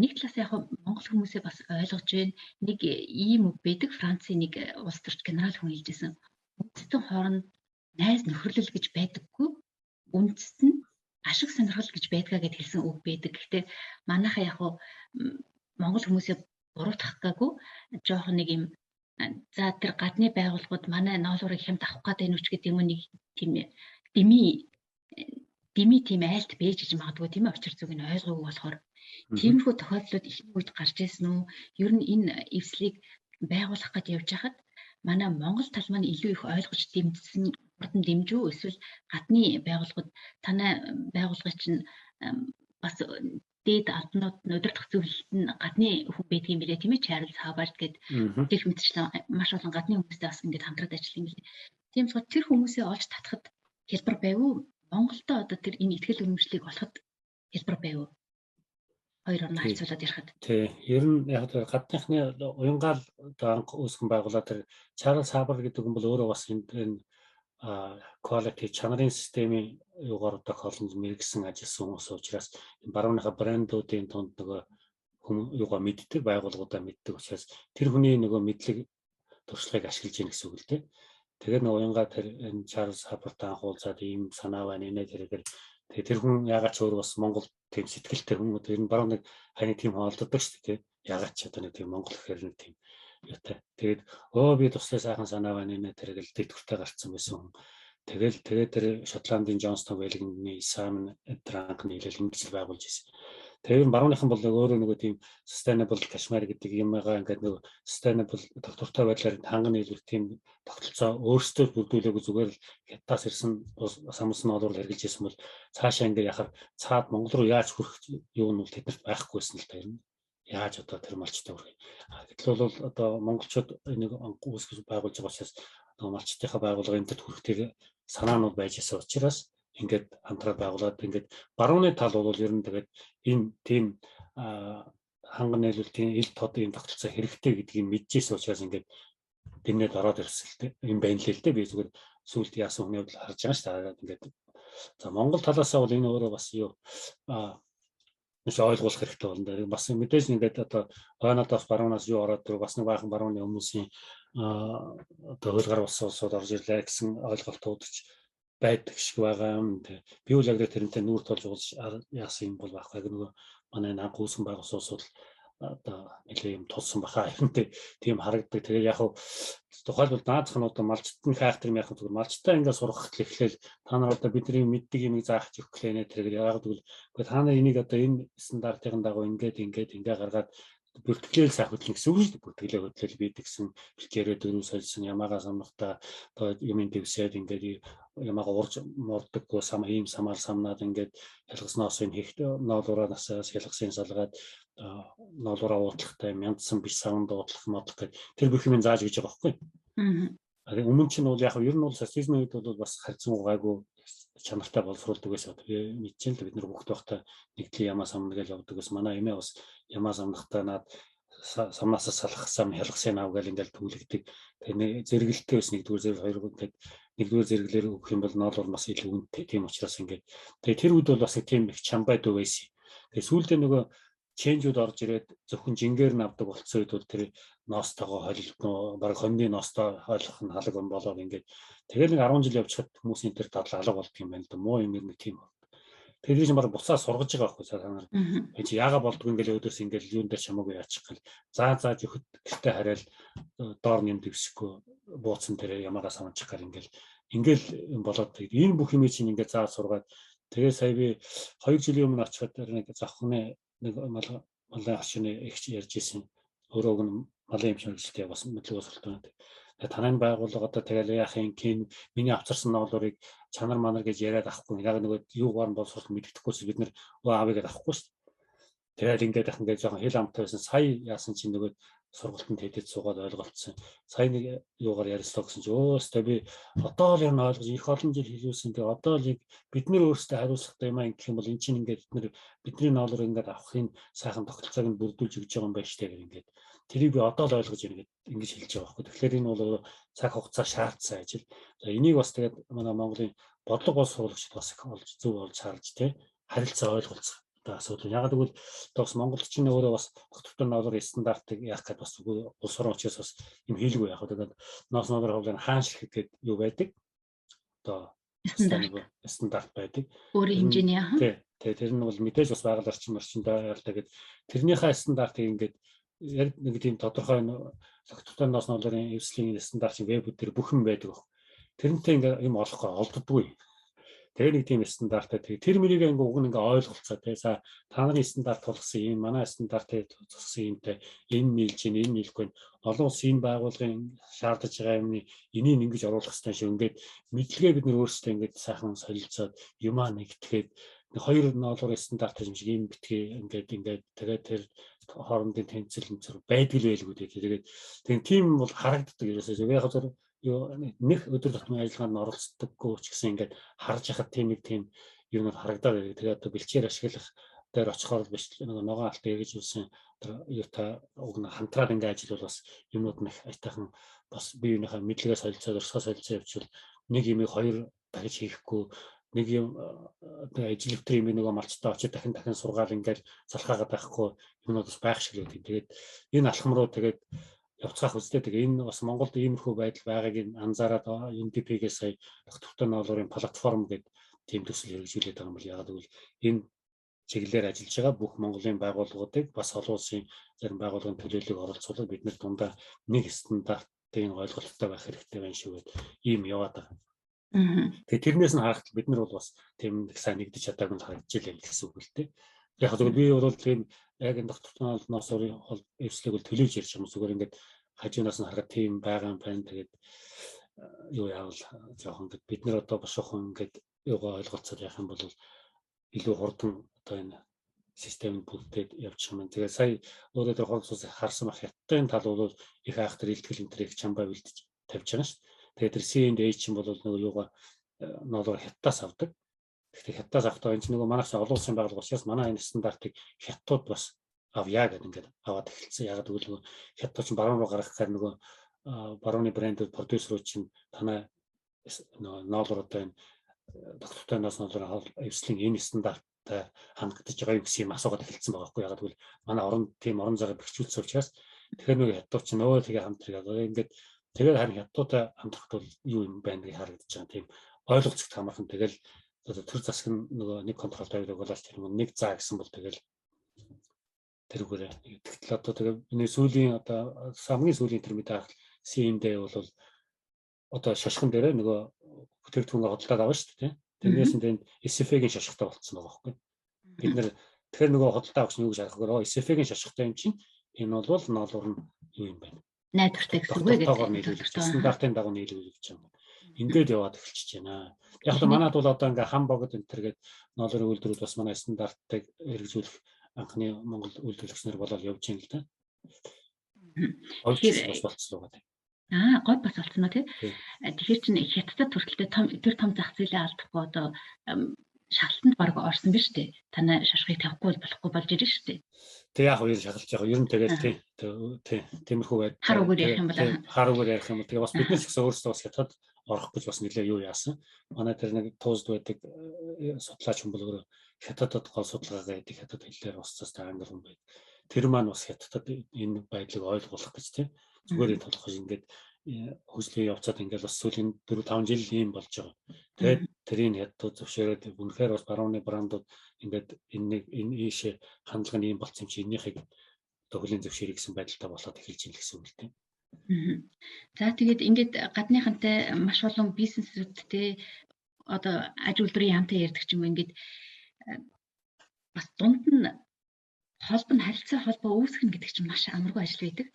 нэг талаас яг монгол хүмүүсээ бас ойлгож байна. Нэг ийм үг байдаг. Францын нэг улс төрч генерал хүн хэлжсэн. Үндэстэн хооронд найз нөхөрлөл гэж байдаггүй. Үндэст нь ашиг сонирхол гэж байдгаа гэд хэлсэн үг байдаг. Гэхдээ манайхаа яг монгол хүмүүсээ буруутгах гаагүй жоохон нэг юм за тэр гадны байгууллагууд манай ноолуурыг хямд авах гэдэг нүч гэдэг юм нэг тийм дими тийм айлт бэж гэж магадгүй тийм очир зүг нь ойлгоогүй болохоор тиймэрхүү тохиолдлууд ихний үед гарч ирсэн үү? Ер нь энэ эвслийг байгуулах гэж явж хахад манай монгол тал маань илүү их ойлгож дэмжсэн хурдан дэмжүү эсвэл гадны байгууллагууд танай байгууллагын чинь бас дээд албанууд нь удирдах зөвлөлт нь гадны хүн байдаг юм билээ тийм ээ Чарльз Хавард гэдэг тех мэтчлэн маш олон гадны хүмүүстэй бас ингэж хамтраад ажилласан юм билээ. Тийм болохоор тэр хүмүүсээ олж татахад хэлбэр байв уу? Монголдо одоо тэр энэ ихтгэл үнэмшлийг олоход хэлбэр байв уу? Хоёр орны харьцуулаад ярихад. Тий, ер нь яг гадныхны уянгаал одоо анх үүсгэн байгуулаад тэр Чарльз Хавард гэдэг хүн бол өөрөө бас энэ quality чанарын системийн юугаар одоо холонд мэрэгсэн ажилласан хүмүүс учраас барууныхаа брэндүүдийн тунд нөгөө юугаа мэддэг байгууллагуудаа мэддэг учраас тэр хүний нөгөө мэдлэг туршлагыг ашиглаж ийн гэсэн үг л дээ. Тэгээд нөгөө уянгаа тэр энэ Чарльз Хавард анхуулзаад ийм санаа байна нэ тэрээр тэр хүн ягаад ч өөр бас Монгол тийм сэтгэлтэй хүн тэр нь баруун нэг хань тийм хоолддог шүү дээ. Ягаад ч одоо нэг тийм Монгол гэхэр нэг тийм яатай. Тэгээд би туслаа сайхан санаа байна нэ тэрэг л дэвтгэртэй гарцсан байсан. Тэгээд тэр Шотландын Джонстон Веллингний Саймон Дранкны хэлэл ингэж байгуулж ирсэн. Тэгээд барууныхан бол өөрөө нөгөө тийм sustainable Kashmir гэдэг юмгаа ингээд нөгөө sustainable доктортой байдлаар ханган нийлүүлэх тийм тогтолцоо өөрсдөө бүрдүүлээгүй зүгээр л хятадаас ирсэн самсны олоор хэрэгжилж ирсэн бол цаашаа ингээд яхаар цаад Монгол руу яаж хүрэх юу нь бол тэднэрт байхгүйсэн л та юм. Яаж одоо тэр малчтай хүрэх. Гэтэл бол одоо монголчууд нэг үүсгэж байгуулж байгаа учраас нөгөө малчтынхаа байгууллагын энд хүрэх тэр санаанууд байж байгаа учраас ингээд хамтраад байгуулад ингээд барууны тал бол ер нь тэгээд энэ тийм ханган нийлүүлэлтийн ил тод ийм тогтолцоо хэрэгтэй гэдгийг мэдчихсэн учраас ингээд тэрнээд ороод ирсэн юм байна л л дээ. Би зүгээр сүулт яасан хүний хувьд харж байгаа шүү дээ. Ингээд за Монгол талаасаа бол энэ өөрөө бас юу маш ойлгуулах хэрэгтэй болно. Бас мэдээж ингээд одоо ойнодоос баруунаас юу ороод тэр бас нэг баахан барууны хүмүүсийн одоо хөлгөр улсууд орж ирлээ гэсэн ойлголтууд байдаг шиг байгаа юм. Би бол яг тэрнтэй нүүр тулж яасан юм бол байхгүй нөгөө манай анх үүсгэн байгуулсан улсууд одоо нэлээ юм тулсан баха юмтэй тийм харагддаг. Тэгээ яг тухайлбал наадах нь одоо малчтны хайхтар юм яах вэ? Малчтаа ингээд сургахад л эхлээл та нар одоо бидний мэддэг юмыг заах гэж өгөх лээ нэ тэргээр яагаад гэвэл та нар энийг одоо энэ стандартын дагуу ингээд гаргаад бүртгэлээ сайх хөтлөн гэсэн үг шүү дээ. Бүртгэлээ хөтлөл бид гэсэн бэлгээрээ дөрөв сольсон ямаага самнахта одоо юмын дэвсээд ингээд ямаага урж мордоггүй ийм самаар самнаад ингээд ялгасноос энэ хийх ноолураа насаас ялгасын салгаад ноолураа уутлахтай мяндсан биш савнд уутлах модлох гэдэг тэр бүх юм зааж гэж байгаа байхгүй. Өмнө чинь бол яг ер нь бол социализмын үед бол бас харьцан гайгүй чанартай боловсруулдаг байсан. Тэгээ мэдчихээн л бид нар бүгд байхдаа нэгдлийн ямаа самна гэж явдаг гэсэн. Манай эмээ бас ямаа самнахтаа наад самнасаа салах сам хялгасын аав гэл ингээл түлэгдэг. Тэгээ зэрэгэлтэй бас нэгдүгээр зэрэг хоёрдугаар ингээд нэгдүгээр зэрэглэр өгөх юм бол ноолор бас илүү үнэтэй. Тийм учраас ингээд тэгээ тэр үед бол бас тийм их чамбай дүү байсан. Тэгээ сүүлдээ нөгөө ченжүүд орж ирээд зөвхөн жингээр навдаг болцсон үед бол тэр ноостойгоо холилдно, баг хоньны ноостой хойлох нь халаг болоод ингээд тэгэл нэг 10 жил явчихад хүмүүсийн тэр дадал алга болдго юм байна л да. Муу юм нэг тийм. Тэр чинь баг буцаа сургаж байгаа байхгүй цаа танаар. Чи яага болдго ингээл өөдөөс ингээл юун дээр чамаагүй яачих гэл. Зааж өгөхөд гэртээ хараал доор нэм дэвсэхгүй бууцсан дээр ямаагаас амчих гал ингээл болоод энэ бүх юм чинь ингээд зааж сургаад тэгээ сая би 2 жилийн өмнө очиход нэг завхны нэг малын орчны ихч ярьж ирсэн. Өөрөө нь малын эмч мэргэжилтэд бас мэдлэг суралцсан. Тэгээ танайн байгууллага одоо тэгэл яахын миний авчирсан ноолорыг чанар манар гэж яриад авахгүй. Яг нөгөө юугаар нь боловсрол мэддэхгүйс бид нэр аавыг авахгүй шүү дээ. Тэгээд ингээд ах ингээд жоохон хэл амтай байсан. Сая яасан чинь нөгөө сургалтанд хэдэд суугаад ойлголцсон. Сая нэг юугаар ярьслаа гэсэн чинь өөстөө би одоо л юм ойлгож их олон жил хэлүүлсэн. Тэгээ одоо л бид нэр өөрсдөө хариуцлагатай юм аа гэх юм бол эн чинь ингээд бидний ноолор ингээд авахын сайхан тогтолцоог нь бүрдүүлж өгч байгаа юм байна штэ гэх ингээд тэрийг би одоо л ойлгож байна гэдэг ингэж хэлж байгаа байхгүй. Тэгэхээр энэ бол цаг хугацаа шаардсан ажил. За энийг бас тэгээд манай Монголын бодлого боловсрол сурвалжид бас их олж зөв болж харж тий харилцаа ойлголцох асуудал. Яг гэвэл бас монголчин өөрөө бас доктортой ноолор стандартыг яах гэдэг бас улс орон учраас бас юм хийлгүй яг тэгээд ноос ноолор хавлын хаан ширхэг гэдэг юу байдаг. Одоо стандарт байдаг. Өөрийн хэмжээний аа. Тий. Тэр нь бол мэдээж бас байгаль орчиндөө ялдаг гэдэг. Тэрнийхээ стандартыг ингээд яг нэг тийм тодорхой доктортой ноос ноолорын эвслийн стандарт чинь веб дээр бүхэн байдаг. Тэрнтэй ингээд юм олохгүй олддоггүй. Тэр нэг тийм стандарттай. Тэр мөрийг ингээ уг нь ингээ ойлголцоо тий. За та нарын стандарт болгосон юм, манай стандартыг тусгасан юмтай энэ нийлж гин, энэ нийлэхгүй. Олон улсын байгууллагын шаардаж байгаа юмны энийг ингэж оруулах хэрэгтэй шүү. Ингээд мэдлэгээ бид нөр өөрсдөө ингээд сайхан солилцоод юмаа нэгтгэхэд хоёр ноолорын стандарт юм шиг юм битгий ингээд тэгээд тэр хоорондын тэнцэл байдаг л байлгүй дээ. Тэгээд тийм бол харагддаг ерөөсөө. Яг зөв нэг өдөр тутмын ажиллагаанд оролцдоггүй ч гэсэн ингээд харж яхад тийм юм харагдаад байдаг. Тэгээд одоо бэлчээр ашиглах дээр очихоор биш нэг ногоон алт эргэж үлсэн юутай уг нь хамтраад ингээд ажиллавал бас юмнууд нь айтайхан бас биеийнхээ мэдлэгээс солилцоод өрсгөө солилцоо явуул нэг юмыг хоёр дахиж хийхгүй нэг юм ажил өвтөр юм нөгөө малчтаа очиж дахин сургаал ингээд залхаагаад байхгүй юмнууд бас байх шиг л байдаг. Тэгээд энэ алхам руу тэгээд явцгаах үстэй. Тэгээ энэ бас Монголд иймэрхүү байдал байгааг анзаараад UNDP-гээ сая доктортой ноолорын платформ гэдэг тийм төсөл хэрэгжүүлээд байгаа юм бол яагаад гэвэл энэ чиглэлээр ажиллаж байгаа бүх Монголын байгууллагуудыг бас олон улсын зарим байгууллагын төлөөллөг оролцуулаад бид нэр дундаа нэг стандартын ойлголттой байх хэрэгтэй байна шүү гэдэг ийм яваад байгаа. Тэгээ тэрнээс нь харахад бид нар бол бас тийм их сайн нэгдэж чадаагүй харагдаж байна гэсэн үг л дээ. Яг зөв би бол тийм яг энэ доктортой ноосорын эвслийг бол төлөөж ярьж байгаа юм зүгээр ингээд хажуунаас нь харахад тийм байгаа юм байна. Тэгээд юу яавал жоохон ингээд бид нар одоо бошоохон ингээд юугаа ойлголцоод явах юм бол илүү хурдан одоо энэ системд бүрдээд явчих юм. Тэгээд сая өөрөө тэр хонцос харсан бах хятадын тал бол их айхтар илтгэл энтрийг чамбай бэлдэж тавьж байгаа шүү дээ. Тэгээд тэр C&A чинь бол нөгөө юугаа ноолоор хятадаас авдаг. Тэгэхээр хятадаас авахтаа энэ нөгөө манайх олон улсын байгууллага учраас манай энэ стандартыг хятад бас авъя гэдэг ингээд аваад эхэлсэн. Яг тэгвэл хятад чинь баруун руу гарах гэхээр нөгөө барууны брэндүүд продюсерүүд чинь танай ноолоор одоо энэ доктортой ноолоор эвслийн энэ стандарттай хангагдаж байгаа юм гэсэн юм асуугаад эхэлсэн байгаа байхгүй. Яг тэгвэл манай орон зайг бэхжүүлсэн учраас тэгэхээр нөгөө хятад чинь өө тэгээ хамтраг ингээд тэгээд харин хятадтай хамтрахт бол юу юм байна гэж харагдаж байгаа. Тийм ойлголцогт хамаахан тэгэл тэр засаг нөгөө нэг контролт авдаг болооч тэр нэг заа гэсэн бол тэгэл тэрүүгээр тэгтэл одоо тэгээ энэ сүүлийн одоо хамгийн сүүлийн тэр мэдээ хахад C&A бол одоо шошгон дээр нөгөө бүтээгдэхүүнээ хөдөлгөөд авна шүү дээ. Тэрнээс нь SFA-гийн шошготой болцсон байгаа байхгүй. Бид нэр тэгэхээр нөгөө хөдөлгөөд авах нь юу гэж харах вэ? SFA-гийн шошготой юм чинь энэ бол ноолуур нь юу юм байна? Найдвартай гэсэн үг гэдэг. Стандартын дагуу нийлүүлж байгаа юм. Ингээд яваад эхэлчихэж байна. Яг л манад бол одоо ингээ хам богд энтергээд ноолорын үйлдвэрүүд бас манай стандартыг хэрэгжүүлэх анхны Монгол үйлдвэрлэгчнэр болоод явж байна л да. Тэгэхээр бас болцсон байгаа. Гой бас болцсон уу тий. Тэгэхээр чинь хятадд хүртэлтэй том зах зээлээ алдахгүй одоо шалтанд баг орсон биз дээ. Танай шашхыг тавихгүй болохгүй болж ирж штэ. Тэг яг хоёр шахалж байгаа. Ер нь тэгээд тий. Тиймэрхүү байд. Хар үгээр ярих юм бол тэгээ бас бид нар ч гэсэн өөрсдөө бас хятад орох гэж бас нэлээ юу яасан. Манай тэр нэг туузд байдаг судлаач хүн болгоо хятадд гол судалгаагаа яадаг хятад хэлээр устсаас англи хүн байд. Тэр маань бас хятадд энэ байдлыг ойлгуулах гэж тийм зүгээр толгойж ингээд хөгжлийн явцад ингээд бас сүүлийн 4-5 жил ийм болж байгаа. Тэгээд тэрийг хятад зөвшөөрөөд үнэхээр бас барууны брандууд ингээд энэ ийшээ хандлага нь ийм болсон юм чи энийхийг хөлийн зөвшөөрөх гэсэн байдалтай болоод эхэлж ийн гэсэн үг л тийм. За тэгээд ингээд гадныхантай маш олон бизнесүүдтэй одоо аж үйлдвэрийн яамтай ярьдаг ч юм уу ингээд бас дунд нь харилцаа холбоо үүсгэх гэдэг чинь маш амаргүй ажил байдаг.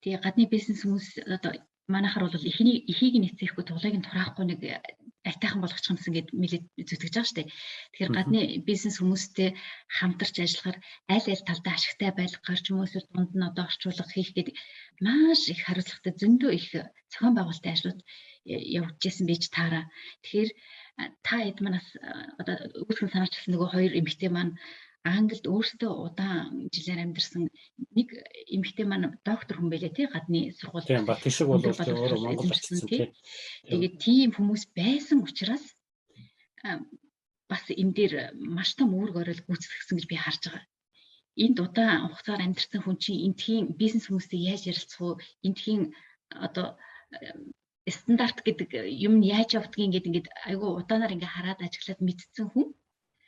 Тэгээ гадны бизнес хүмүүс одоо манайхаар бол эхийг нь эцээхгүй туглыг нь тураахгүй нэг айтайхан болгочих юмсан гэд мэлээд зүтгэж байгаа шүү дээ. Тэгэхээр гадны бизнес хүмүүстэй хамтарч ажиллахаар аль талдаа ашигтай байх гарч хүмүүсээс дунд нь одоо орчуулга хийх гэдэг маш их хариуцлагатай зөндөө их зохион байгуулалтын ажлууд явж ирсэн байж таараа. Тэгэхээр та хэд манаас одоо үүсгэн санаарчилсан нөгөө хоёр эмэгтэй маань Англид өөртөө удаан жилээр амьдарсан нэг эмэгтэй маань доктор хүн байлээ тий гадны сургууль. Тийм ба тийшээ бол өөрөө Монгол очсон тий. Тэгээд тийм хүмүүс байсан учраас бас энэ дээр маш том үүрэг оройл гүйцэтгэсэн гэж би харж байгаа. Энд удаан хугацаар амьдарсан хүн чинь энтхийн бизнес хүмүүстэй яаж ярилцах вэ? Энтхийн одоо стандарт гэдэг юм яаж явдгийг ингээд айгүй удаанаар ингээд хараад ажиглаад мэдсэн хүн.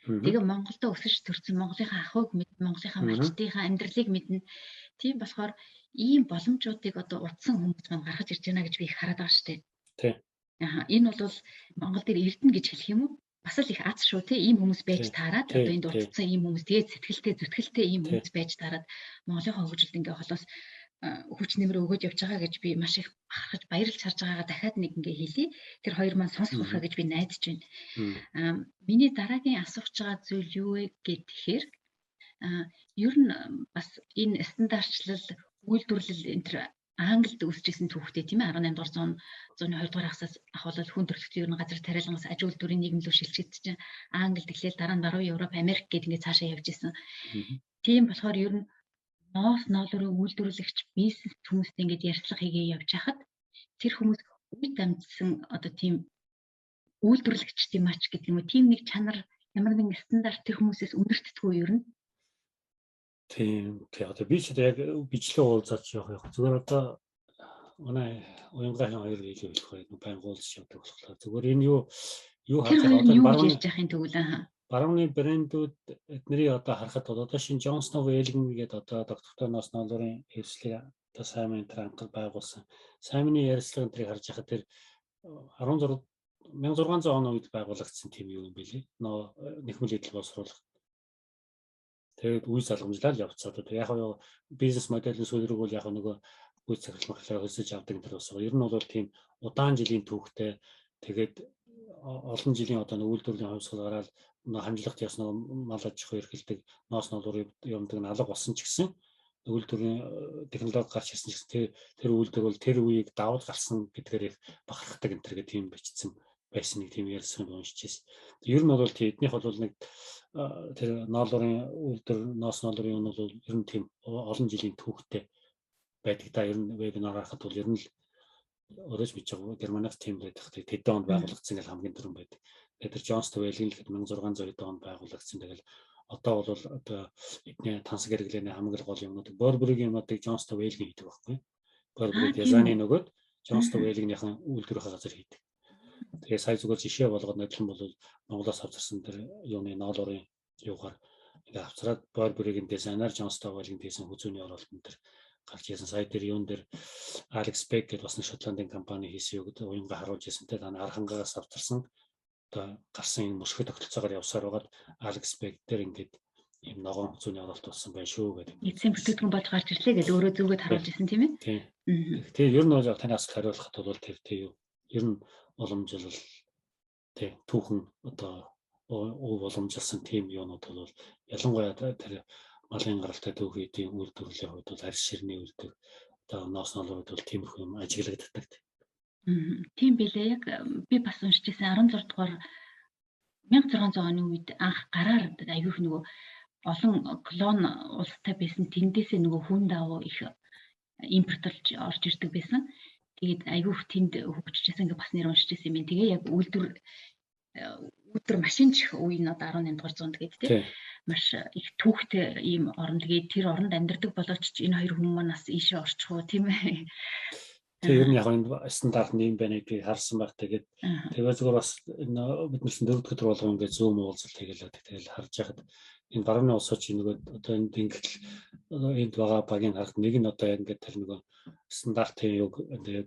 Тэгээ Монголдо өсөж төрсэн Монголынхаа ахуйг мэднэ, Монголынхаа малчдынхаа амьдралыг мэднэ. Тийм болохоор ийм боломжуудыг одоо утсан хүмүүс маань гаргаж ирж байна гэж би их хараад байгаа шүү дээ. Тийм. Энэ бол Монгол дээр эрдэнэ гэж хэлэх юм уу? Бас л их аз шүү тий. Ийм хүмүүс байж таарад одоо энд утсан ийм хүмүүс тэгээд зүтгэлтэй ийм хүмүүс байж таарад Монголынхаа хөгжилд ингээ холоос хүч нэмэр өгөөд явж байгаа гэж би маш их бахархаж баярлж харж байгаагаа дахиад нэг ингээ хэлье. Тэр хоёр маань сонсох байхаа гэж би найдаж байна. Миний дараагийн асууж байгаа зүйл юу вэ гэхээр ер нь бас энэ стандартчлал үйлдвэрлэл энэ төр Англид үүсчихсэн түүхтэй тийм ээ 18 дугаар зууны 2 дугаар хагасаас ахвал хүн төрөлхтөн ер нь газар тариалангаас аж үйлдвэрийн нийгэм рүү шилжиж чинь Англид эхлээл дараа нь баруун Европ, Америк гэдэг ингээ цаашаа явж исэн. Тийм болохоор ер нь ноос ноолрын үйлдвэрлэгч бизнес хүмүүстэй ингээд ярилцлага хийгээ явж хахад тэр хүмүүс үед амьдсан одоо тийм үйлдвэрлэгчдийн мач гэдэг юм уу тийм нэг чанар ямар нэгэн стандарт тэр хүмүүсээс өндөртдөггүй ер нь. Тийм одоо би ч яг бичлэг уулзаач явах яг зүгээр одоо манай уянгаахын хоёр хэлээ хэлэх байх байн уулзч явдаг болохоор зүгээр энэ юу харахад одоо барууны ярьж яхахын төгөл барууны брэндүүд эднэрийг одоо харахад одоо шинэ Johnson & Wales гэдэг одоо доктортой ноос ноолрын хэвслийг одоо Simon Trump байгуулсан. Simon-ы ярилцлага энтрийг харж байхад тэр 1600 оны үед байгуулагдсан тийм юу юм бэлээ. Нэхмэл эдэл боловсруулах. Тэгээд үе залгамжлал явцаад одоо яг нь бизнес моделийн сүүлрэг бол яг нөгөө үе цахилгаан хөсөж авдаг энэ бас. Ер нь бол тийм удаан жилийн түүхтэй тэгээд олон жилийн одоо үйлдвэрлэлийн хувьсгалаараа хамжлагт ясна мал аж ахуй эрхэлдэг ноос ноолрын юмдаг алга болсон ч гэсэн үйлдвэрийн технологи гарч ирсэн ч гэсэн тэр үйлдвэр бол тэр үеийг даваад гарсан гэдгээр их бахархдаг энэ төр тийм бичсэн байсан нэг тийм ярьсан уншижсэн. Ер нь бол тэднийх бол нэг тэр ноолрын үйлдвэр ноос ноолрын юм бол ер нь тийм олон жилийн түүхтэй байдаг да. Ер нь вебинар харахад бол ер нь л өөрөөс бич байгаа Германаас тийм байдаг. Тэдэн онд байгуулагдсан гэл хамгийн түрүүн байдаг. Тэр Johnson & Wales-ийн л 1690 онд байгуулагдсан. Тэгэл одоо бол одоо эдний тансаг хэрэглээний хамгийн гол юмнууд Burberry-ийн юмнуудыг Johnson & Wales-ийн хийдэг байхгүй. Burberry дизайны нөгөөд Johnson & Wales-ийн үйлдвэрийн газар хийдэг. Тэгээ сая зүгээр жишээ болгоод нодлон бол Монголоос авчирсан тэр юуны ноолрын юугаар ингээ авчраад Burberry-ийн дизайнер Johnson & Wales-ийн дизайн хүзүүний оролт энэ төр гарч ирсэн. Сая дээр юун дээр Alex Beck гэдэг бас нэг Шотландын компани хийсэн юу гэдэг уянга харуулж ирсэн. Тэгээд архангаас авчирсан одоо гарсан энэ мөшгө тогтолцоогоор явсаар байгаад Alex Beck дээр ингээд ийм ногоон хүзүүний оролт болсон байх шүү гэдэг. Эцсийн бүтээгдэхүүн болж гарч ирлээ гэж өөрөө зүгээд харуулж ирсэн тийм ээ. Тийм. Тэгээ ер нь бол таны асуулт хариулахад бол тэр юу ер нь уламжлал тийм түүхэн одоо уламжилсан тийм юунууд бол ялангуяа тэр малын гаралтай түүхийдийн үйлдвэрлэлийн хувьд бол арьс ширний үйлдвэр одоо ноос ноолрууд бол тиймэрхүү юм ажиглагддаг. Тийм билээ. Яг би бас уншиж байсан 16 дугаар 1600 оны үед анх гараар аюух нөгөө олон клон улстай байсан тэндээсээ нөгөө хүн давуу их импортлж орж ирдэг байсан. Тэгээд аюух тэнд хөгжижсэн ингээ бас нэр уншиж байсан юм. Тэгээ яг өдөр машин чих үе нь одоо 18 дугаар зуунд гээд тий. Маш их түүхтэй ийм орн. Тэгээд тэр оронд амьдардаг боловч энэ хоёр хүмүүс маань бас ийшээ орчих уу тийм ээ. Тэгээ ер нь яг энэ стандарт нь юм байна гэдгийг харсан байх. Тэгээд тэгээ зүгээр бас энэ биднээс дөрөвдүгээр болгоо ингээд зүүн уулзалт хийгээд тэгэл харж яхад энэ барууны улсууд чинь нөгөө одоо энд ингээд энд байгаа багийн харахад нэг нь одоо ингээд тэр нөгөө стандартын юг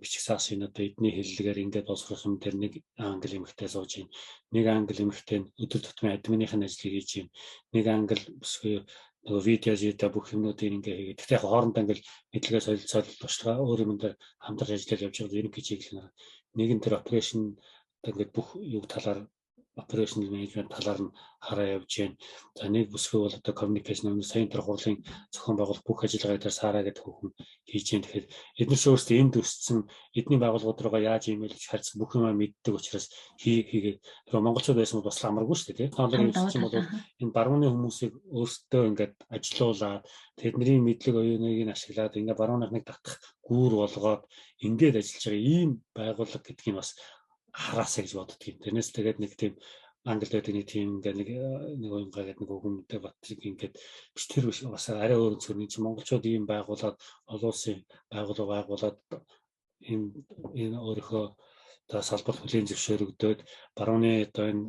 бичих саасын одоо эдний хэллэгээр ингээд боловсрох юм дээр нэг англи эмэгтэй сууж юм. Нэг англи эмэгтэй өдөр тутмын админийн ажлыг хийж юм. Нэг англи бүсгүй нөгөө видео бүх юмнуудыг ингээ хийгээд тэгтээ яг хоорондоо ингээл мэдлэгээ солилцоод тушлага өөр юм дээр хамтарч ажиллаж явж байгаа ерөнхий чиглэл нэг нь тэр операшн ингээд бүх юг талаар операшн менежмент талаар нь хараа явж байна. За нэг бүсгүй бол одоо communication сайн тэр хурлын зохион байгуулалт бүх ажиллагаа дээр саараа гэдэг хүүхэн хийж байна. Тэгэхээр эдгээр өөрсдөө энд өссөн эдний байгууллагууд руугаа яаж имэйлж харьцах бүх юмаа мэддэг учраас хийгээд тэр монголчууд байсан бол бас амаргүй шүү дээ. Технологийн юм бол энэ барууны хүмүүсийг өөрсдөө ингээд ажилуулад тэдний мэдлэг оюуныг нь ашиглаад ингээд барууных нэг татах гүүр болгоод ингээд ажиллаж байгаа ийм байгууллага гэдгийг бас хараасаа гэж боддгийг. Тэрнээс тэгээд нэг тийм англи байдаг нэг тийм ингээд нэг уянгаа гэдэг нэг хүмүүстээ батрыг ингээд биш тэр биш бас арай өөр зөв нэг монголчууд ийм байгуулад олон улсын байгуулаад энэ өөрийнхөө одоо салбар хүлийн зөвшөөрөгдөөд барууны одоо энэ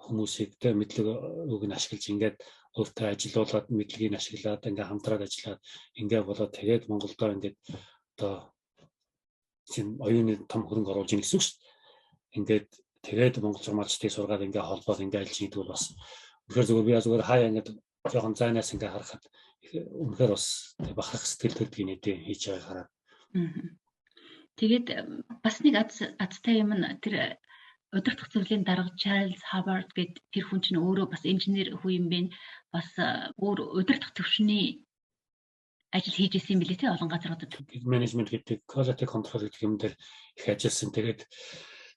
хүмүүсийг тэ мэдлэг үг нь ашиглаж ингээд өөртөө ажилуулад мэдлэгийг ашиглаад ингээд хамтраад ажиллаад ингээд болоод тэгээд Монголдоо ингээд одоо чинь оюуны том хөрөнгө оруулж ийн гэсэн үг шүү дээ. Ингээд тэгээд монгол сурмалчдыг сургаад ингээ холбоод ингээ ажиллаж идэг бол бас үнэхээр зүгээр би зүгээр хаяа ингээ жоохон зайнаас ингээ харахад үнэхээр бас бахарх сэтгэл төрдөг нэтээ хийж байгааг хараад. Тэгээд бас нэг азтай юм нь тэр удирдах зөвлөлийн дарга Чарльз Хавард гэдэг тэр хүн чинь өөрөө бас инженер хүн юм бэ. Бас өөр удирдах төвшний ажил хийж исэн юм билээ те олон газруудад. Менежмент гэдэг quality control гэдэг юм дээр их ажилласан. Тэгээд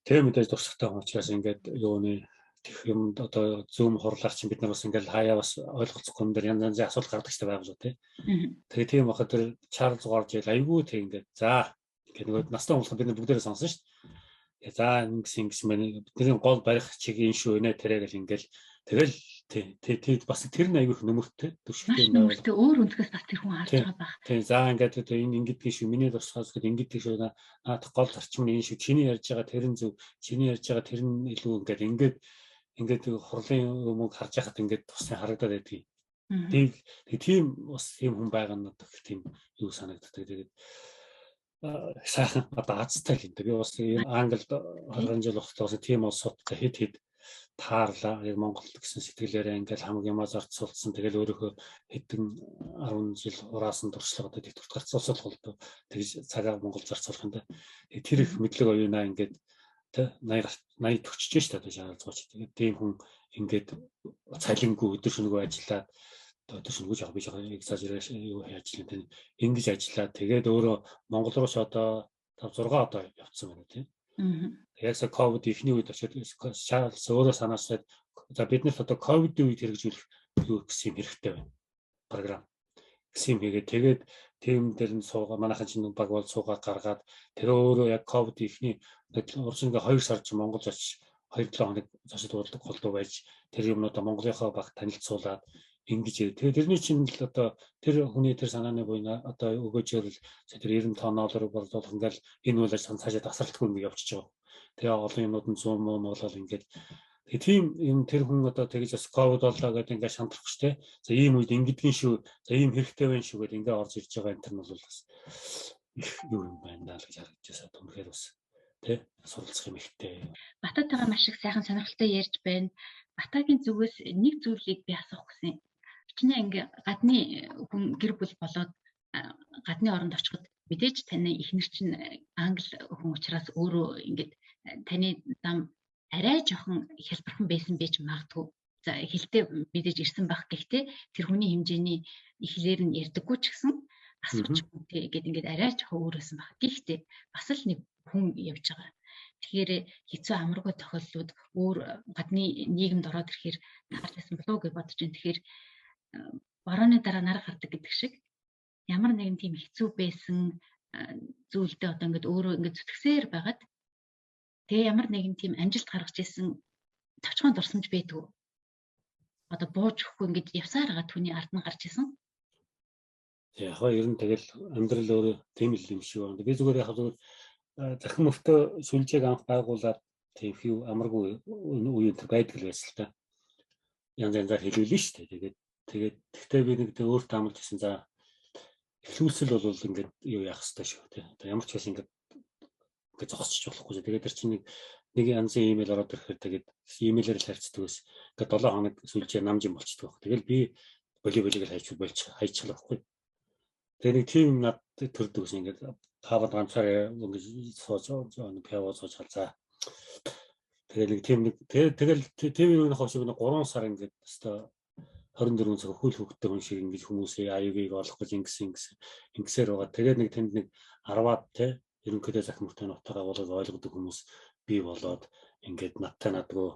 тэр мэдээж дурсахтай учраас ингээд юуны тех юм одоо зүүм хурлаар чинь бид нар бас ингээд хаяа бас ойлголцохгүй юм дээр янз янзын асуудал гардаг шүү байгаа шүү тий. Тэгээ тийм бахад тэр Чарльз гарч ил айгүй тэг ингээд за ингээд нөгөө настай хүмүүс бид нар бүгдээрээ сонсон шүү дээ. За ингэсэн байна. Бидний гол барих чигийн шүү нэ тэрэг л ингээд тэгэл тий бас тэр нь айгүй нөмөртэй төвшөлтэй юм байна. Өөр өнцгөөс бас тэр хүн харж байгаа байх. Тий за ингээд энэ ингэдэг шүү миний дурсахаас гээд ингэдэг шүү наадах гол зарчим нь энэ шүү чиний ярьж байгаа тэр нь зөв чиний ярьж байгаа тэр нь илүү ингээд хурлын юмыг харж яхад ингээд тусны харагдаад байдгийг. Тийм бас тийм хүн байгаа нь надад тийм юу санагддаг. Тэгээд сайхан одоо азтай л энэ. Би бас Англид 20 жил ухтаас тийм улсуудтай хэд таарлаа. Яг Монгол гэсэн сэтгэлээрээ ингээл хамаг юмаа зарцуулсан. Тэгэл өөрөөхөө хэдэн 10 жил ураасан туршлага одоо тэтгэврт гарцсан улсууд болдог. Тэгж цагаа Монгол зарцуулах юм да. Тэр их мэдлэг оюунаа ингээд тэ 80 төгчж штэ одоо шаардлагач. Тэгээд тийм хүн ингээд цалингүй өдөр шөнөгүй ажиллаад өдөр шөнөгүй жоо би жоо экзажерашн юу яаж л энэ ингэж ажиллаад тэгээд өөрөө Монгол руу ч одоо 5 6 одоо явцсан байна тийм. Яг сая ковид ихний үед очиод Чарльз өөрөө санаасаад за биднээс одоо ковидын үед хэрэгжүүлэх юу гэсэн юм хэрэгтэй байна. Програм гэсэн юм хийгээд тэгээд тийм дээр нь суугаа манайхан чинь баг бол суугаа гаргаад тэр өөрөө яг ковид ихний урьдчилан 2 сар чи Монголд очиж 2-7 хоног зочид болдог байж тэр юмнуудаа Монголынхаа баг танилцуулаад ингэж тэгээд тэрний чинь л одоо тэр хүний тэр санааны буйна одоо өгөөжөөр л тэр 90 тонноор борлуулах ингээл энэ үйл ажиллагаа цаашаа тасралтгүй ингэ явчихж байгаа. Тэгээ олон юмнууд нь зүүн муу болол ингээд тийм юм тэр хүн одоо тэгж бас ковид боллоо гэдэг ингээд шантрах штэ. За ийм үед ингэдэгэн шүү. За ийм хэрэгтэй байна шүү гэдэг ингээд орж ирж байгаа энэ төр нь бол бас их юу юм байна даа гэж харагдчихсан. Үнэхээр бас тий суралцах юм ихтэй. Бататайгаа маш их сайхан сонирхолтой ярьж байна. Батагийн зүгээс нэг зүйлийг би асуух гэсэн. Чиний ингээ гадны хүн гэр бүл болоод гадны оронд очиход мэдээж таны эхнэр чинь англи хүн учраас өөрөө ингээд таны зам арай жоохон хялбархан байсан байж магадгүй. За хэлтэй мэдээж ирсэн байх гэхдээ тэр хүний хэмжээний ихлээр нь ярьдаггүй ч гэсэн асууч гэдэг ингээд арай жоохон өөрөөсөн байх. Гэхдээ бас л нэг хүн явж байгаа. Тэгэхээр хэцүү амаргүй тохиолдлууд өөр гадны нийгэмд ороод ирэхээр таарсан болов уу гэж бодож байна. Тэгэхээр барууны дараа нар гардаг гэдэг шиг ямар нэгэн тийм хэцүү байсан зүйлдээ одоо ингээд өөрөө ингээд зүтгэсээр байгаад тэгээ ямар нэгэн тийм амжилт гаргаж ирсэн тавчхан дурсамж байдгүй. Одоо бууж өгөхгүй ингэж явсаар байгаа түүний ард нь гарч исэн. Яг ер нь тэгэл амьдрал өөрөө тийм л юм шиг байна. Би зүгээр яг зүгээр захин мөртөө сүлжээг анх байгуулад тийм хүү амаргүй үеийн байдаг л байсан л та. Янз янзаар хэлүүлнэ шүү дээ. Тэгээд тэгтээ би нэг өөртөө амлаж ирсэн. За эхлүүлсэл бол ингээд юу яах хэрэгтэй шүү дээ. Одоо ямар ч байсан ингээд зогсчих болохгүй. Тэгээд тэр чинь нэг янзын имэйл ороод ирэхээр тэгээд имэйлээр л харьцдаг ус. Ингээд 7 хоног сүлжээ намжин болчихдог баг. Тэгэл би волейболыг л хайчихлаа байхгүй. Тэгээд нэг тим над төрдөг ус ингээд тавад ганцаараа ингээд сууж пиво сууж халзаа. Тэгэл тим нэг хавшиг нэг 3 сар ингээд өстой 24 цаг хөл хөвгтэй хүн шиг ингэж хүмүүсээ аюугийг олох гэж ингэсээр байгаа. Тэгээд нэг тэнд нэг 10-аад те ерөнхийдөө захин мөртөө нутгаа болоод ойлгодог хүмүүс бий болоод ингээд надтай надгүй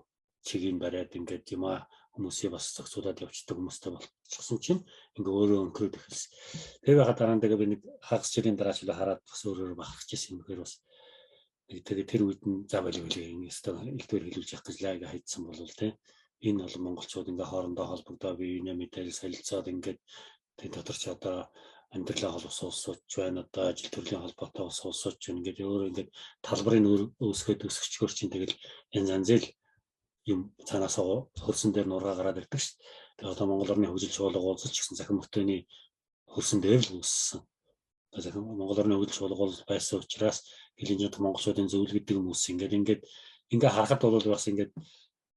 чигийг бариад ингээд юма хүмүүсээ бас зохицуулаад явчихдаг хүмүүстэй болчихсон чинь ингээ өөрөө өнкрөөд эхэлсэн. Тэгээ байгаад дараа нь тэгээ би нэг хагас жилийн дараа ч л хараад бас өөрөөр бахарч ирсэн юм хэрэг бас тэгээ тэр үед нь за болов энэ өстой элдвэр хэлүүлж явах гэж лайг хайдсан болвол те энэ бол монголчууд ингээ хоорондоо холбогдоо биений мэдээлэл солилцоод ингээд тэг дотор ч одоо амьдралаа холбосуулж байна одоо ажил төрлийн холбоотой усуулж байна ингээд өөрөө ингээд талбарын үүсгэж өсгчгөр чинь тэгэл янз янзэл юм цаанаас хөрсөн дээр нургаа гараад ирдэг шүү дээ. Тэгээ одоо Монгол орны хөгжил чуулга уулзалт гэсэн захин мөртөөний хөрсөн дээр л үүссэн. Тэгэхээр Монгол орны хөгжил чуулга бол байсан учраас хэлний монголчуудын зөвлөл гэдэг юм үүссэн. Ингээд харахад бол бас ингээд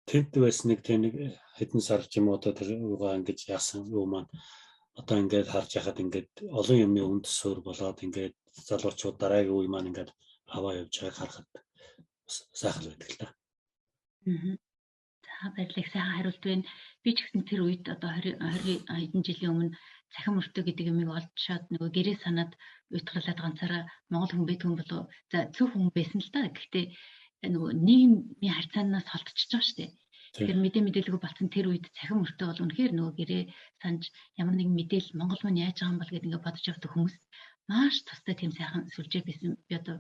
тэнд байсан нэг хэдэн сар ч юм уу одоо тэр юугаа ингэж яасан юу маань одоо ингээд харж яхад ингээд олон юмны үнд суурь болоод ингээд залуучууд дараагийн үе маань ингээд аваа явж байгааг харахад сайхан байдаг л та. За баярлалаа сайхан хариулт байна. Би ч гэсэн тэр үед одоо 20 хэдэн жилийн өмнө захин мөртөө гэдэг юмыг олдшоод нөгөө гэрээ санаад уйтгалаад ганцаараа монгол хүн байдаг юм болоо за зөв хүн байсан л та. Гэхдээ нөгөө нийгмийн харьцаанаас холдчихж байгаа шүү дээ. Тэгэхээр мэдээлэлгүй болсон тэр үед захин мөртөө бол үнэхээр нөгөө гэрээ санаж ямар нэгэн мэдээлэл монгол хүн яаж байгаа юм бол гэдэг ингээд бодож явдаг хүмүүс маш тустай тийм сайхан сүлжээ байсан. Би одоо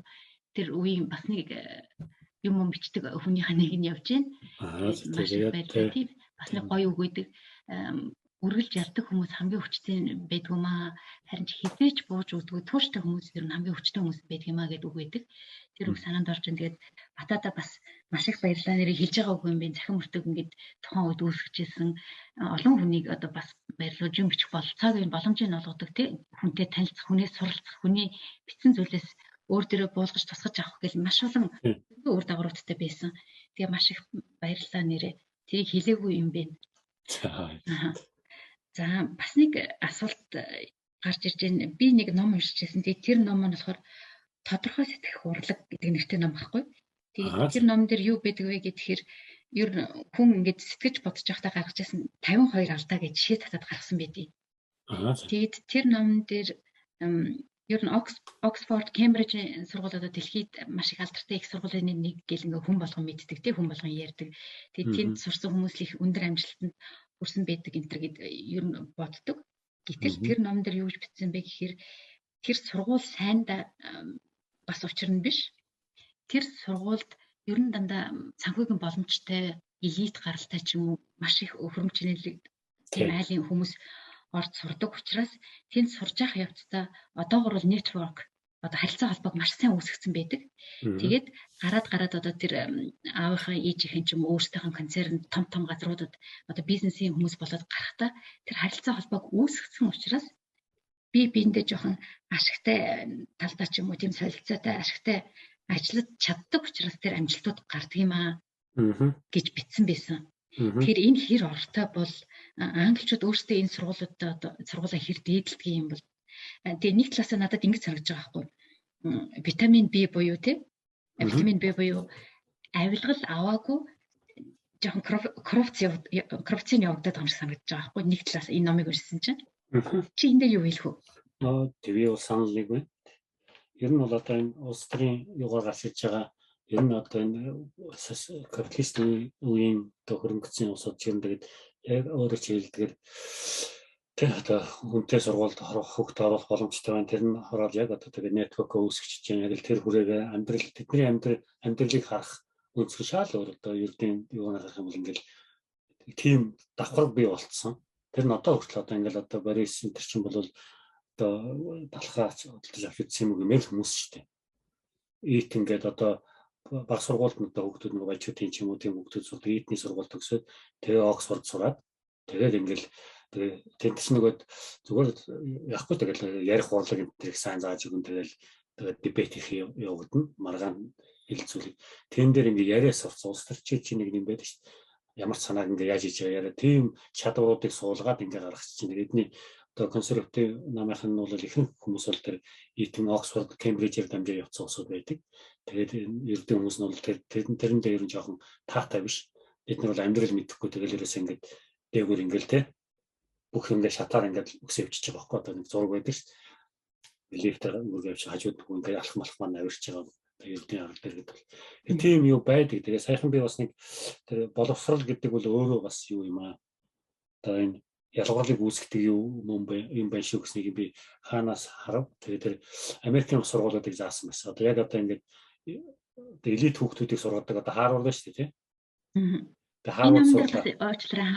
тэр үеийн бас нэг юм бичдэг хүнийхээ нэг нь явж байна. Маш баярлалаа тийм бас нэг гоё үг өгдөг. Үргэлж ярддаг хүмүүс хамгийн хүчтэй байдгүй маа. Харин ч хизээч бууж өгдөг тууштай хүмүүс ер нь хамгийн хүчтэй хүмүүс байдаг юм а гэдэг үг өгдөг. Тэр үг санаанд орж ин тэгээд батада бас маш их баярлалаа нэрийг хэлж байгаа үг юм би захин мөртөг ингээд тухайн үед үүсгэжсэн олон хүнийг одоо бас баярлуулж юм бичих болцоог боломжийг олгодог тийм хүнтэй танилцах, хүнээс суралцах, хүний бичсэн зүйлээс өөр дөрөө буулгаж тусгаж авах гэл маш олон өөр дагавруудтай байсан. Тэгээ маш их баярлалаа нэрээ. Тэрийг хэлээгүй юм бэ. За бас нэг асуулт гарч ирж байна. Би нэг ном уншижсэн. Тэгээ тэр ном нь болохоор тодорхой сэтгэх урлаг гэдэг нэртэй ном байхгүй. Тэгээ тэр ном дээр юу байдаг вэ гэхээр ер нь хүн ингэж сэтгэж бодож байхдаа гаргаж ирсэн 52 алдаа гэж жишээ татаад гаргасан байдгийг. Тэгээд тэр ном дээр ер нь Оксфорд, Кембрижийн сургуулиудад дэлхийд маш их алдартай их сургуулийн нэг гэл ингээ хүн болгон мэддэг тий хүн болгон ярьдаг. Тэгээд тэнд сурсан хүмүүс л их өндөр амжилтанд хүрсэн байдаг энэ төр гэд ер нь боддог. Гэтэл тэр ном дээр юу гэж бичсэн бэ гэхээр тэр сургууль сайндаа бас учир нь биш. Тэр сургуульд ер нь дандаа санхүүгийн боломжтой элит гаралтай ч юм уу маш их хөрөмжнэлэг тийм айлын хүмүүс орж сурдаг учраас тэнд сурж явах явцдаа одоогор бол network одоо харилцаа холбоог маш сайн үүсгэсэн байдаг. Тэгээд гараад одоо тэр аавынхаа ээжийнхэн ч юм өөрсдийнх нь концерн том газруудад одоо бизнесийн хүмүүс болоод гарахдаа тэр харилцаа холбоог үүсгэсэн учраас биендээ жоохон ашигтай талдаа ч юм уу тийм солилцоотой ашигтай ажиллаж чаддаг учраас тэр амжилтууд гардаг юм аа гэж бичсэн байсан. Тэгэхээр энэ хэр ортой бол англичууд өөрсдөө энэ сургуулаа хэр дээдэлдэг юм бол тэгээ нэг талаасаа надад ингэж санагдаж байгаа байхгүй. Витамин B буюу тийм витамин B буюу авилгал аваагүй жоохон коррупцийн явагдаад байгаа юм шиг санагдаж байгаа байхгүй. Нэг талаас энэ номыг уншсан чинь чи энэ дээр юу хэлэх вэ? Тэгээ бол санал нэг байна. Ер нь бол одоо энэ улс төрийн югаар гарч иж байгаа ер нь одоо энэ капиталист үеийн хөрөнгөцийн улсууд чинь тэгээд яг өөрөөр хэлбэл тэр одоо хүнтэй сургуульд хөгт оруулах боломжтой байна. Тэр нь ороод яг одоо тэгээд нэтворк үүсгэж чинь яг л тэр хүрээгээ тэдний амьдралыг харах өнцгөр шал өөр одоо ердийн юунаар харах юм бол ингээл тийм давхар бий болцсон. Тэр нь одоо хүртэл одоо ингээл одоо Борис энэ чинь бол одоо далхаач хөдөлж авч үзсэн юм гэмээр хүмүүс шүү дээ. Ийт ингээд одоо баг сургуульд нь одоо хүүхдүүд нэг ажлын ч юм уу тийм хүүхдүүд сурдаг ийтний сургууль төгсөөд тэгээ Оксфорд сураад тэгээд ингээл тэгээ тэнд ч нөгөө зүгээр яахгүй тэгэл ярих урлаг энэ тэрийг сайн зааж өгөн тэгэл тэгээд дебет хийх явагдана маргаан хэлцүүлэг тэн дээр ингээ яриа сурц улс төрчий чи нэг юм байдаг шүү дээ. Ямар ч санааг ингээ яаж хийж яриа тийм чадваруудыг суулгаад ингээ гаргах чинь эдний одоо консерватив намынхан нь бол ихэнх хүмүүс бол тэр Eton, Oxford, Cambridge-ээр дамжаа явцсан усуд байдаг. Тэгээд ердөө хүмүүс нь бол тэрэн дээр нь жоохон таатай биш. Бид нар бол амьдрал мэдэхгүй тэгэл ерөөс ингээд дээгүүр ингээл те бүх ингээ шатаар ингээд өкс явчихж байгаа байхгүй одоо нэг зураг байдаг ш. Лифтээр үргэлж явж хажууд нөгөө ингээ алах малах маань авирч байгаа. Ердийн арга дээр гэдэг. Тийм юу байдаг. Тэгээ саяхан би бас нэг тэр боловсрал гэдэг бол өөрөө бас юу юм аа. Одоо энэ ялгарлыг үүсгдэг юм байна шүү гэснийг би хаанаас харав. Тэгээд тэр Америкийн сургуулиудыг заасан байсан. Одоо яг одоо ингээд элит хүүхдүүдийг сургадаг одоо Харвард байна шүү дээ тийм. Тэгээд Харвард сургуулиуд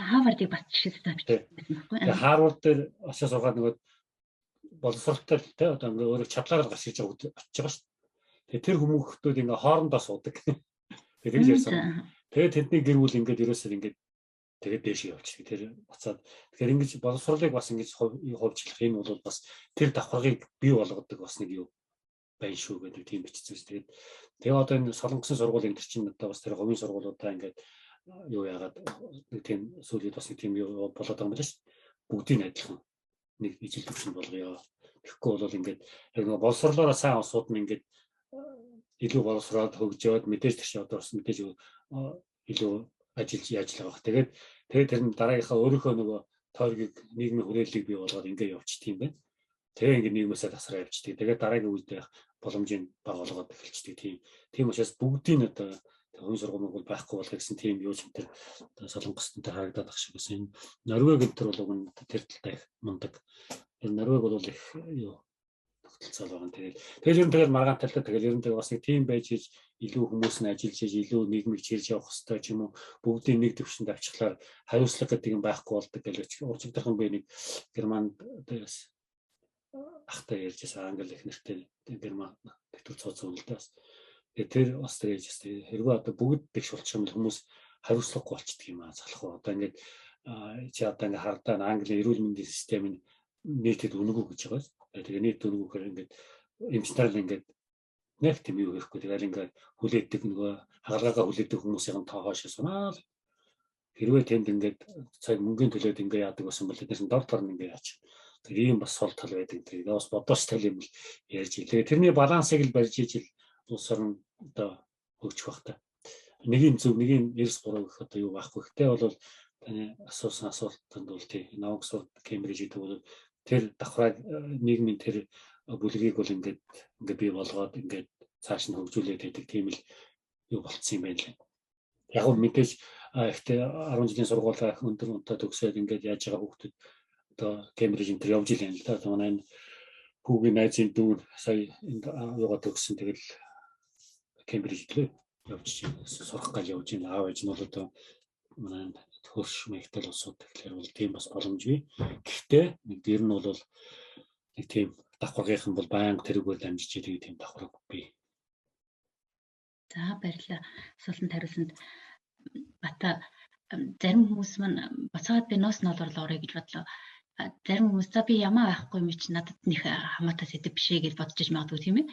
Харвардыг бас жишээ тавьчихсан байхгүй. Тэгээд Харвард дээр очиж сургаад нөгөө боловсралтай тийм одоо ингээд өөрөө чадлаараа гарч ирж байгаа очиж байгаа шүү. Тэгээд тэр хүмүүстүүд ингээд хоорондоо суудаг. Тэгээд ярьсан. Тэгээд тэдний гэр бүл ингээд ерөөсөө ингээд тэгээд дээш явуулчих. Тэр буцаад тэгэхээр ингэж боловсролыг бас ингэж хувьчлах энэ бол бас тэр давхаргыг бий болгодог бас нэг юу байна шүү гэдэг тийм бичсэн. Тэгээд одоо энэ солонгосын сургууль энэ чинь одоо бас тэр говийн сургуулиудаа ингээд юу яагаад нэг тийм сүүлийн бас нэг тийм юу болоод байгаа юм байна шүү. Бүгдийг адилхан нэг ижил төвшин болгоё. Тэгэхгүй бол ингээд яг нэг боловсролоор сайн усууд нь ингээд илүү боловсроод хөгжөөд мэдээж тийш одоо бас мэдээж илүү ажиллаж яаж л байгаа. Тэгээд тэр нь дараагийнхаа өөрийнхөө нөгөө тойргийг нийгмийн хүрээллийг бий болгоод ингээд явчихдаг юм байна. Тэгээ ингээд нийгмээсээ тасраа явчихдаг. Тэгээд дараагийн үед боломжийг бага болгоод эхэлчихдэг. Тийм учраас бүгдийн одоо хувийн сургууль бол байхгүй болох гэсэн тийм юу ч тэр солонгост энэ харагдаад ах шиг байсан. Норвег энэ бол уг нь тэр талтай их мундаг. Норвег бол их юу тогтолцоо байгаа. Тэгээд ер нь тэгэл маргаан талтай тэгэл ер нь бас нэг тим байж хийж илүү хүмүүс нь ажиллаж хийж илүү нийгмийг чирж явах хэрэгтэй ч юм уу бүгдийн нэг төвшөнд авчихлаар хариуцлага гэдэг юм байхгүй болдог гэж урчигдахын би нэг Германд дээрээс ахтай ярьжсэн англи их нэртэй Герман тэгтүү цооцсон л дээ бас. Тэр бас тэгэж хэрвээ одоо бүгд тэгш болчих юм хүмүүс хариуцлагагүй болчихдөг юм аа залах уу. Одоо ингээд чи одоо ингээд хардаа Английн эрүүл мэндийн систем нь нийтэд үнэгүй гэж байгаа. Тэгээ нийт үнэгүйхээр ингээд эмчнэр л ингээд нэг тийм юу хийхгүй тэгэл ингээд хүлээдэг нөгөө хагалгаагаа хүлээдэг хүмүүсийн тоо хоошоо сунаал. Хэрвээ тэнд ингээд цаг мөнгөний төлөөд ингээд яадаг байсан бол тэднээс дор тор нь ингээд яач. Тэгээ ийм бас сул тал байдаг. Тэгээ бас бодож тал юм ярьж илээ. Тэрний балансыг л барьж ижил улс орн одоо хөгжих бах та. Нэгийн зөв нэгийн 93 гэх одоо юу байхгүй. Гэхдээ бол таны асуусан асуултанд бол тийм Оксфорд, Кембриж гэдэг бол тэр давхраг нийгмийн тэр бүлгийг бол ингээд бий болгоод ингээд цааш нь хөгжүүлээд байдаг тийм л юу болцсон юм байна лээ. Яг нь мэдээж ихтэй 10 жилийн сургуулаа өндөр унтаа төгсөөд ингээд яаж байгаа хүүхдүүд одоо Кембриж энэ явж ийлээ л да. Одоо манай хүүгийн найзын дүү сая энд юугаа төгссөн тэгэл Кембриж лөө явж сурах гал явж ийн аав ээж нь бол одоо манай хөрш мэгтэл улсууд тэгэхээр бол тийм бас боломжгүй. Гэхдээ нэг дээр нь бол нэг тийм давхаргийнхан бол байнга тэрүүгээр дамжиж идэг тийм давхарг бий. За баярлалаа. Асуултанд хариулсанд бата зарим хүмүүс маань бацаад би ноос ноолоор орё гэж бодлоо. Зарим хүмүүс за би ямаа байхгүй юм чи надад нэг хамаатай сэдв бишээ гэж бодож иж магадгүй тийм ээ.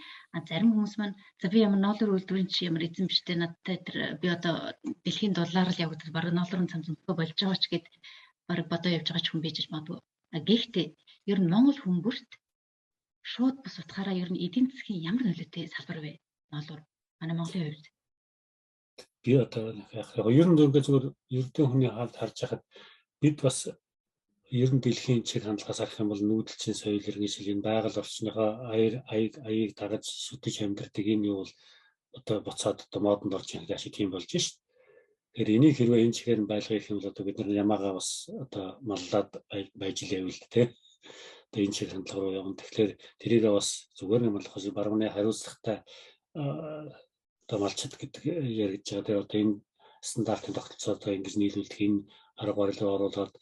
Зарим хүмүүс маань за би ямар ноолоор үйлдвэрийн чи ямар эзэн биштэй надтай тэр би одоо дэлхийн дулаар л явагдаж баг ноолоор цам цамцгүй болж байгаа ч гэд баг бодоо явж байгаа ч хүн бийж магадгүй. Гэхдээ ер нь Монгол хүн бүрт шууд бас утгаараа ер нь эдийн засгийн ямар нөлөөтэй салбар вэ? Ноолоор манай Монголын хувьд. Би одоо яг ер нь зүгээр ердөө хүний хаалт харж байхад бид бас ер нь дэлхийн чиг хандлагаас харах юм бол нүүдэлчин соёл иргэншил байгаль орчныхоо аяыг дагаж сүтэж амьдардаг энэ юу бол одоо буцаад одоо модонд орж ирэх ашиг тийм болж шít. Тэгэхээр энийг хэрвээ энэ чигээр нь байлгах юм бол одоо бид нар ямаагаа бас одоо маллаад байж лээв л дээ. Одоо энэ чиг хандлага руу явна. Тэгэхээр тэрийг бас зүгээр юм болохоос барууны хариуцлагатай одоо малчид гэдэг яригдж байгаа. Тэр одоо энэ стандартын тогтолцоодоо ингэж нийлүүлдэг энэ арга барилыг оруулаад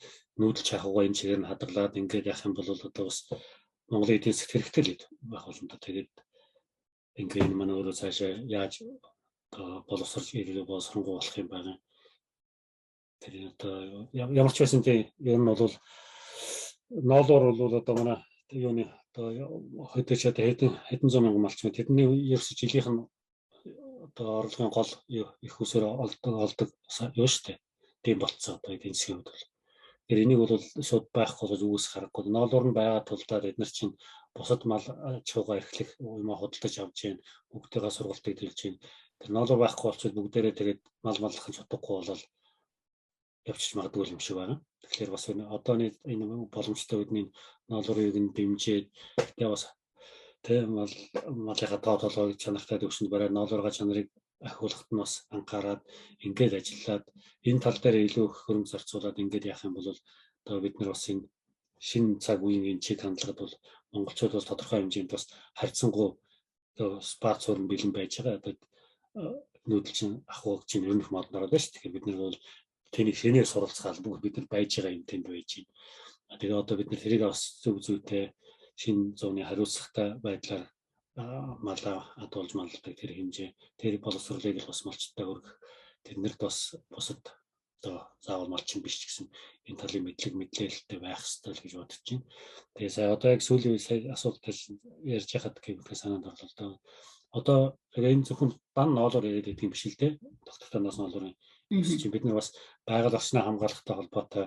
нүүдэлч хавгаа энэ чигээр нь хадгалаад ингээд яах юм бол одоо бас Монголын эдийн засгт хэрэгтэй л байх болно. Тэгээд ингээд энэ манай өөрөө цаашаа яаж одоо боловсрч ирэх боловсронгуй болох юм байна. Тэр одоо ямар ч байсан тийм ер нь бол ноолоор бол одоо манай юуны одоо хөдөөч одоо хэдэн зуун мянган малч байна. Тэдний ерөөс жилийнх нь одоо орлогын гол их усээр олдог юу шүү дээ. Тийм болцсон одоо эдийн засгийн хувьд бол. Тэр энийг бол шууд байхгүй гэж үүсэх харахгүй. Ноолоор нь байгаа тулдаа бид нар чинь бусад мал аж ахуйгаа эрхлэх юм худалдаж авч जैन бүгдээ сургалтыг төлж जैन. Тэр ноолоор байхгүй болчихвол бүгдээрээ тэгээд мал маллахын чадахгүй болол явчих магадгүй юм шиг байна. Тэгэхээр бас одооны энэ боломжтой бидний ноолорыг нь дэмжиж тэгээ бас тэг малынхаа тоолоо чанартай төвшөнд барай ноолороо чанарыг ахиулахад нь бас анхаарад ингээд ажиллаад энэ тал дээр илүү их хөрөнгө зарцуулаад ингээд яах юм бол одоо бид нар бас энэ шинэ цаг үеийн чиг хандлагад бол монголчууд бол тодорхой хэмжээнд бас харьцангуй спарт суурин бэлэн байж байгаа. Одоо нүүдэлчин ахуйг чинь ер нь их модноор байна шүү. Тэгэхээр бид нар бол тэнийг шинээр суралцгаал бүгд бид нар байж байгаа юм тэнд байж байна. Тэгээ одоо бид нар тэрийг бас зөв зүйтэй шинэ зууны хариуцлагатай байдлаар малаа адуулж малдаг тэр хэмжээ тэр боловсролыг л бас малчтай өргөх тэднэрт бас бусад одоо заавал малчин биш ч гэсэн энэ талын мэдлэг мэдээлэлтэй байх ёстой л гэж бодож байна. Тэгээ сая одоо яг сүүлийн үе асуулт ярьж хахад гэвэл санаанд орлоо. Одоо тэгээ энэ зөвхөн дан ноолоор яриад байдаг юм биш л дээ. Доктортой ноолорын чинь бид нар бас байгаль орчноо хамгаалахтай холбоотой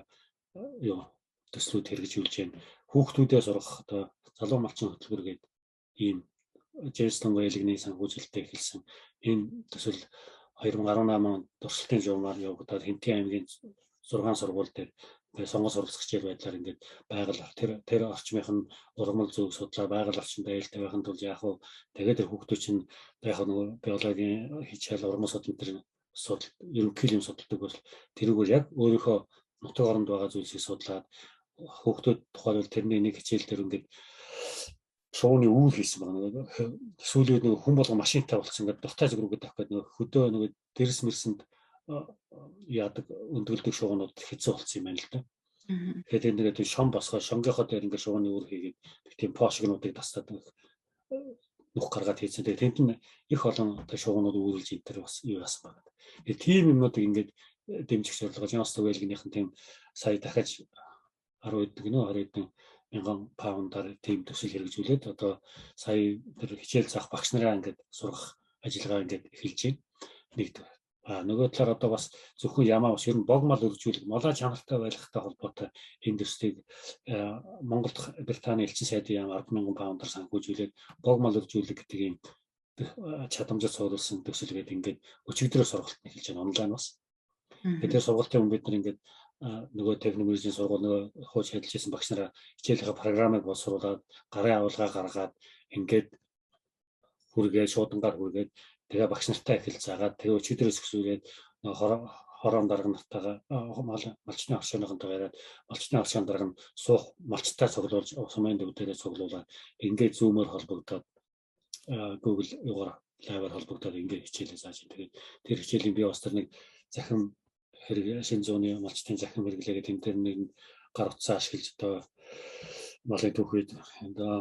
юу төслүүд хэрэгжүүлж байна. Хүүхдүүдээ сургах одоо залуу малчин хөтөлбөр гэдэг ийм Жэйсон Вэлигний санхүүжилттэй эхэлсэн. Энэ төсөл 2018 онд туршилтын журмаар явагдаад Хэнтийн аймгийн 6 сургууль дээр сонгон сурвалжлах хичээл байдлаар ингээд байгаль тэр орчмынх нь ургамал зөв судлаа байгаль орчинд аюултай байхын тулд яах вэ? Тэгээд тэр хүүхдүүд чинь яг нөгөө биологийн хичээл ургамал судлал тэр судал ерөнхий юм судалдаг бол тэрүүгээр яг өөрийнхөө нутаг оронд байгаа зүйлсийг судлаад хүүхдүүд тухайлбал тэрний нэг хичээл дээр ингээд шууны үүл хийсэн байна. Сүүлүүд нэг хүн болго машинтай болсон. Ингээд дуртай зүг рүүгээ тавих гэдэг нэг хөдөө нэг дэрс мэрсэнд яадаг өндгөлдөг шуунууд хэцүү болсон юм байна л да. Тэгэхээр тэгээд шон босгоо шонгийнхоо дээр ингээд шууны үүр хийгээд тийм пошигнуудыг тастаад нүх гаргаад хийсэн. Тэгээд тэнд нь их олон шуунууд үүрэлж энэ төр бас юу яасан байна. Тийм юмнуудыг ингээд дэмжих зорилгоор Жонс Вэлгийнхэн тийм сая дахиж 10 20 мянган паундаар тийм төсөл хэрэгжүүлээд одоо сая тэр хичээл заах багш нараа ингээд сургах ажиллагаа ингээд эхэлж байна. Нэгдүгээр. Нөгөө талаар одоо бас зөвхөн ямаа бас ер нь богмал өргөжүүлэх, молоо чанартай байлгахтай холбоотой энэ төслийг Монголд Британий элчин сайдын яам 10,000 паундаар санхүүжүүлээд богмал өргөжүүлэх гэдэг ийм чадамжаар суулгасан төсөл гэдэг ингээд өчигдрөө сургалт эхэлж байна онлайн бас. Тэгээд сургалтын өмнө бид нар ингээд нөгөө технологийн сургууль нөгөө хууч ажиллаж байсан багш нараа хичээлийнхаа програмыг боловсруулад гарын агуулга гаргаад ингээд хүргээд шуудангаар хүргээд тэгээ багш нартай эхэл заагаад тэгээ өчигдрөөс өсвөлээд хорон дарга нартайгаа малчны оршооныхонтой яриад малчны оршоон дарга нь суух малчтай цуглуулж сумын дөвдөрөө цуглуулад ингээд зүүмээр холбогдоод Google югаар лайваар холбогдоод ингээд хичээлээ зааж тэгээд тэр хичээлийн би бас тэр нэг захин хэрэг шинэ зууны малчтын захин хэрэглээгээ тэнд дээр нэг гар утсаа ашиглаж одоо малын түүхийд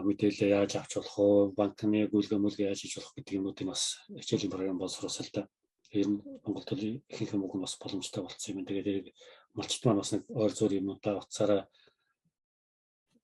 мэдээлэл яаж авч болох вэ, банкны гүйлгээ мүлгээ яаж хийж болох гэдэг юмнуудыг бас хичээлийн програм боловсруулсан л да. Ер нь Монголд ихэнх юм бас боломжтой болсон юм. Тэгээд малчт маань бас нэг ойр зур юмудаа утсаараа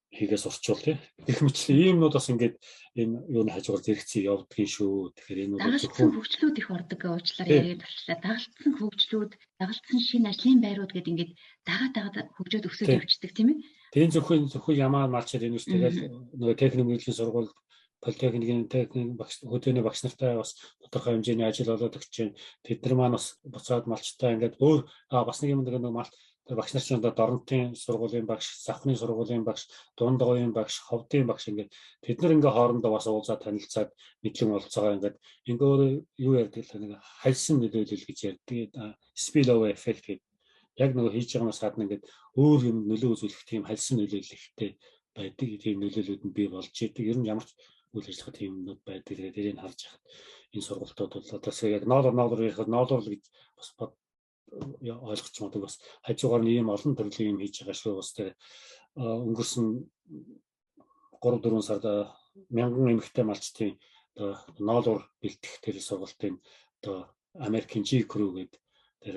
хийгээс урчвал тийм. Их мэтлээ иймнүүд бас ингээд энэ юуны хажуугаар зэрэгцээ явдгийн шүү. Тэгэхээр энэ бол зөвхөн хөгжлүүд их ордог уучлаарай яриад болчлаа. Дагалдсан хөгжлүүд, дагалдсан шинэ ажлын байрууд гэдэг ингээд дагаад хөгжөөд өсөж явчихдаг тийм ээ. Тийм зөвхөн ямаа малчид энэ үс тэгэл нөгөө техник мэргэжлийн сургууль политехникийн техник багш хөдөөний багш нартай бас тодорхой хэмжээний ажил болоод өгч чинь тэд нар маань бас буцаад малчтай ингээд өөр бас нэг юм нэг малт багш нар чинь одоо дорнотын сургуулийн багш, завхны сургуулийн багш, дунд говийн багш, ховдын багш ингээд тэд нар ингээ хоорондоо бас уулзаад танилцаад мэдлэг болцоогоо ингээд юу ярьдаг л нэг хальсан нөлөөлөл гэж ярьдаг. Spillover effect гэдэг яг нөгөө хийж байгаанаас гадна ингээд өөр юм нөлөө үзүүлэх тийм хальсан нөлөөлөл ихтэй байдаг. Тийм нөлөөллүүд нь бий болж идэг. Ер нь ямар ч үйл ажиллагаа тийм юмнууд байдаг. Тэгээд тэрийг харж хахад энэ сургалтууд бол одоо яг ноолор ярихад ноолор гэж бас ойлгож магадгүй бас хажуугаар нь ийм олон төрлийн юм хийж байгаа шүү. Бас тэр өнгөрсөн 3-4 сард мянган эмэгтэй малчтын ноолор бэлтгэх тэр сургалтын одоо Америкийн G Crew гэдэг тэр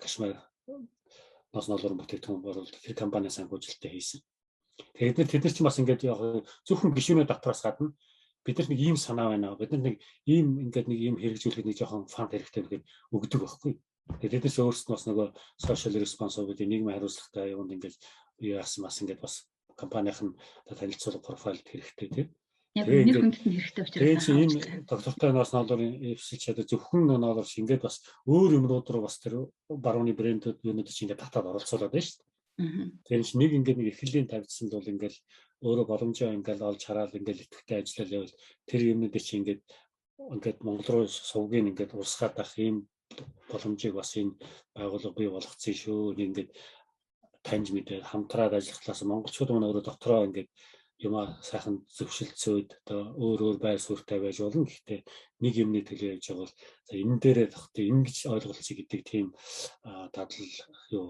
Кашмир ноолор бүтээгдэхүүн боруулалт тэр компани санхүүжилттэй хийсэн. Тэгээд тэд нар ч бас ингээд яг зөвхөн гишүүнээ дотроос гадна бид нар нэг ийм санаа байна. Бид нар нэг ийм ингээд нэг ийм хэрэгжүүлэхэд нэг жоохон фанд хэрэгтэй гэхэд өгдөг байхгүй. Тэгээд тэднээс өөрсдөө бас нөгөө social responsibility нийгмийн хариуцлагатай юунд ингээд яасан бас ингээд бас компанийн танилцуулга профайл хэрэгтэй тийм. Яг нэр хүндэд нь хэрэгтэй учраас энэ доктортой ноолорын эвсэлж чадаа зөвхөн ноолор шиг ингээд бас өөр юмнууд руу бас тэр барууны брэндүүд юунууд чинь ингээд татаад оролцуулаад байна шүү дээ. Тэр чинь нэг ингээд нэг эхлэлийн тавьдсанд бол ингээд өөрөө боломжоо ингээд олж хараад ингээд идэвхтэй ажиллал явал тэр юмнууд чинь ингээд Монгол руу сувгийн ингээд урсгаад ах ийм боломжийг бас энэ байгууллага бий болгоцсон шүү. Ингээд таньж мэдээ хамтраад ажиллахлаас монголчууд мөн өөрөө дотроо ингээд юмаа сайхан зөвшөлдсөд одоо өөр байр суурьтай байж болно. Гэхдээ нэг юмны төлөө явж байгаа бол энэ дээрээ тогтъё ингэж ойлголцъё гэдэг тийм дадал юу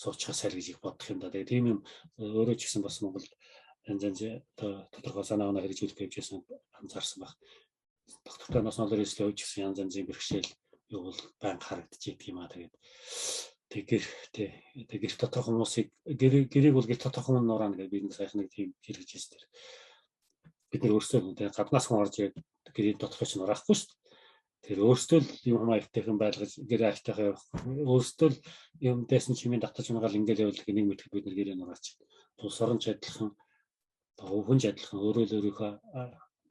суучхаа сайл гэж их бодох юм да. Тэгээ тийм юм өөрөө ч гэсэн бас Монголд янз одоо тодорхой санаа оноо хэрэгжүүлэх гэж байсан анзаарсан баг. Доктортой ноолорын эсэл явж гисэн янзын бэрхшээл юу бол баян харагдчих юм аа. Тэгээд гэр доторх хүмүүсийг гэрээг бол гэр доторх хүмүүс нуураа гэдэг бид нэг сайхан нэг тийм хэрэгж ирсэн тэр бид нар өөрсдөө тэгээд гаднаас хүн орж ирээд гэрийн доторх ч нураахгүй шүү дээ. Тэр өөрсдөө л юм маягтайхан байлгаж гэр айлтайхан явах өөрсдөө л юм дэсэн чимийн татаж унагаал ингээл явуулах нэг мэтгэд бид нар гэрээ нураач. Тус оронч адилхан өвхөнж адилхан өөрийнхөө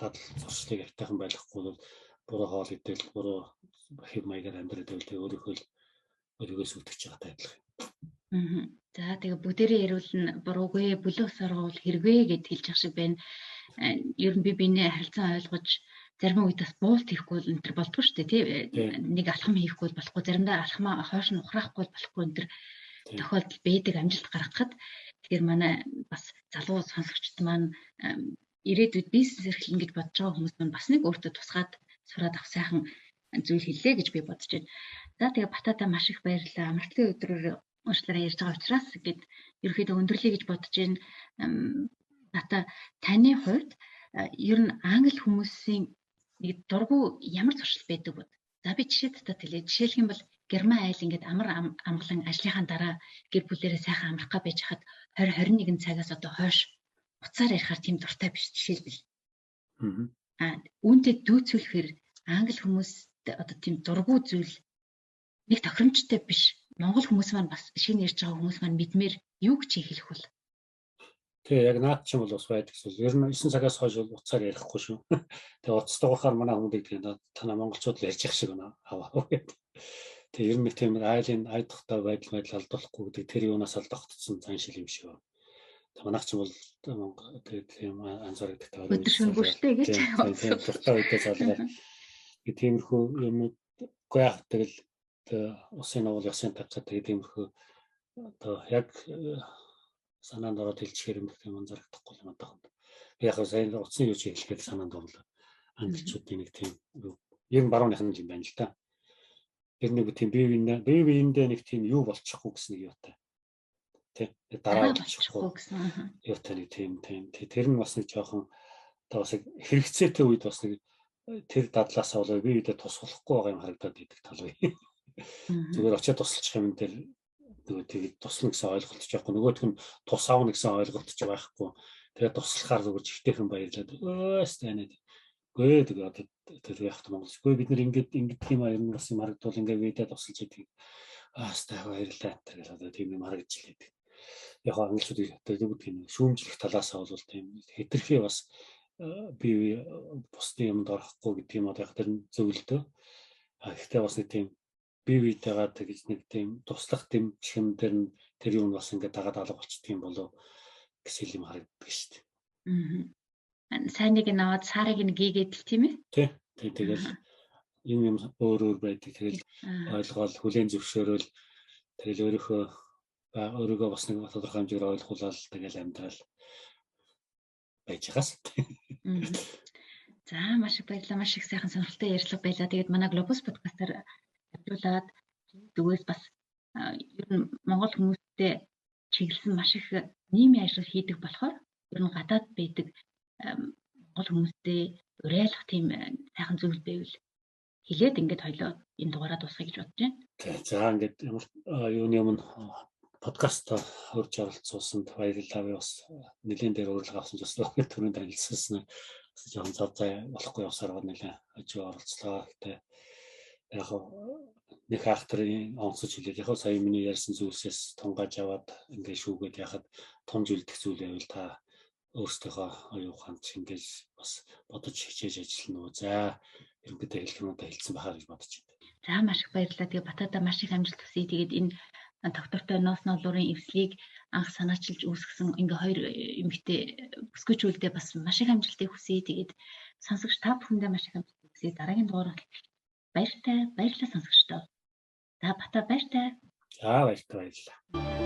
дадал зуршлыг айтайхан байлгахгүй бол буруу хоол идэл буруу хэв маягаар амьдраад байвал өөрийгөө сүтгэж байгаатай адилхан. За тэгээ бүгдээрээ ярил буруугүй бүлэг саргуул хэрэгвэ гэд хэлж ах шиг байна. Ер нь биенээ харилцан ойлгож зарим үед бас буулт хийхгүй бол энэ төр болдгоо шүү дээ тий. Нэг алхам хийхгүй болохгүй заримдаа алхамаа хойш нь ухраахгүй болохгүй энэ төр тохиолдол байдаг амжилт гаргахад тэгэхээр манай бас залуу сонсогчд маань ирээдүйд бизнес эрхлэн гэж бодож байгаа хүмүүс маань бас нэг өөртөө тусгаад сураад авах сайхан зүйл хэллээ гэж би бодож байна. За тэгээ Батата маш их баярлалаа. Амралтын өдрөөр уучлаарай ярьж байгаа учраас гэд ерөөхдөө өндөрлөе гэж бодож байна. Бата таны хувьд ер нь англи хүмүүсийн нэг дургу ямар зуршил байдаг вэ? За би жишээ татаад хэлье. Жишээлх юм бол Герман айл ингээд амар амгалан ажлынхаа дараа гэр бүлээрээ сайхан амрах гэж байж хаад 20-21 цагаас одоо хойш уцаар ярихаар тийм дуртай биш жишээлбэл. Үүнтэй дүүцүүлэхээр англи хүмүүст одоо тийм дургу зүйл нэг тохиромжтой биш. Монгол хүмүүс маань бас шинэ ярьж байгаа хүмүүс маань мэдмээр юу гэж хэлэх вэ? Тэгээ яг наад чинь бол бас байдаг зүйл. Ер нь 9 цагаас хойш уцаар ярихгүй шүү. Тэгээ уцс дугахаар манай хүмүүс гэдэг танаа монголчууд л ярьж явах шиг байна. Аваа гэдэг. Тэгээ ер нь нэг тийм айлын айдахтай байдал алдуулахгүй гэдэг тэр юунаас л тогтцсон зан шил юм шиг байна. Тэгээ манайх ч бол тэгээд тийм анзаардаг таа. Өдөршөнгөштэй гэж дуртай үедээ залгаад тиймэрхүү юмуд гоёх тэгэл усын уул ясын тавцаа тэгээ тиймэрхүү одоо яг санаанд ороод хэлчихээр юм гэх юм анзаардахгүй юм даа. Яг сайн утасны юу ч хэлэхэд санаанд орлоо. Англичуудын нэг тийм ер нь барууных нь юм байна л да. Тэр нэг тийм биеиндээ нэг тийм юу болчихгүй гэсэн нэг юутай. Тэ дараа болчихгүй гэсэн. Юутай нэг тийм тэр нь бас нэг жоохон одоо бас хэрэгцээтэй үед бас нэг тэр дадлаас болоо би үүдэд тусахгүй байгаа юм харагдаад идэг тал бай. Зүгээр очиад тусалчих юм дээр нөгөө тэгээд туслана гэсэн ойлголт ч байхгүй. Нөгөөх нь тус аавна гэсэн ойлголт ч байхгүй. Тэгээд туслахаар зүгээр жигтэйхэн баярлаад өөстэнэ. Гээ тэгээд одоо тэр яхад монголчгүй бид нар ингэдэг юм аа ер нь бас юм харагдвал ингээ видео тусалж идэг. Аастай баярлалаа гэдэг одоо тийм юм харагдж илээд. Яг англичууд одоо юу гэдэг нь шүүмжлэх талаас нь бол тийм хэтэрхий бас би бусдын юмд орохгүй гэдэг юм одоо яг тэр зөвлөдөө. Гэхдээ бас нэг тийм бие биетэйгээ тэгж нэг тийм туслах тийм чимдэр нь тэр юм бас ингээд дагаад алга болчихдөг юм болов гэсэн юм харагддаг шүү дээ. Сайныг наваад сарыг нэгээд л тийм ээ. Тий. Тэгэл юм өөр байдаг. Тэгэл ойлгоол хүлээн зөвшөөрөөл тэгэл өөрийгөө бас нэг тодорхой хэмжээгээр ойлгуулаад тэгэл амьдрал байж байгаас. Мгм. За маш их баярлалаа. Маш их сайхан сонирхолтой ярилцлага байлаа. Тэгээд манай Globus podcast-аар дамжуулаад зүгээс бас ер нь Монгол хүмүүстэй чиглэсэн маш их нийгмийн ажил хийдэг болохоор ер нь гадаад байдаг Монгол хүмүүстэй уриалгах тийм сайхан зүйл байвал хэлээд ингээд хоёлоо энэ дугаараа дуусгая гэж бодож байна. За ингээд ямар юуны өмнө подкаст хурж оролцуулсанд баярлалаа. Би бас нэлийн дээр урилга авсан ч бас түрүүнд танилцсан. Бас жоохон зав зай болохгүй явсаар нэлээд ажиг оролцлоо. Гэтэ яг нэг ахтрын онцож хэлээд яг сая миний ярьсан зүйлсээс тунгааж аваад ингээд шүүгээд яхад тунж үлдэх зүйл байвал та өөрсдийнхөө оюун ухаанд ингээл бас бодож хичээж ажиллана уу. За ерөнхийдөө хэлэх юмудаа хэлсэн байхаа гэж бодож байна. За маш их баярлалаа. Тэгээ Батада маш их амжилт хүсье. Тэгээд энэ доктортой ноос ноолуурын эвслийг анх санаачилж үүсгэсэн ингээ хоёр эмэгтэй бүсгүйчүүлдээ бас маш их амжилтыг хүсье. Тэгээд сонсогч та бүхэндээ маш их амжилт хүсье. Дараагийн дугаар баярлалаа сонсогчдоо. За Бата баяртай. За баярлалаа.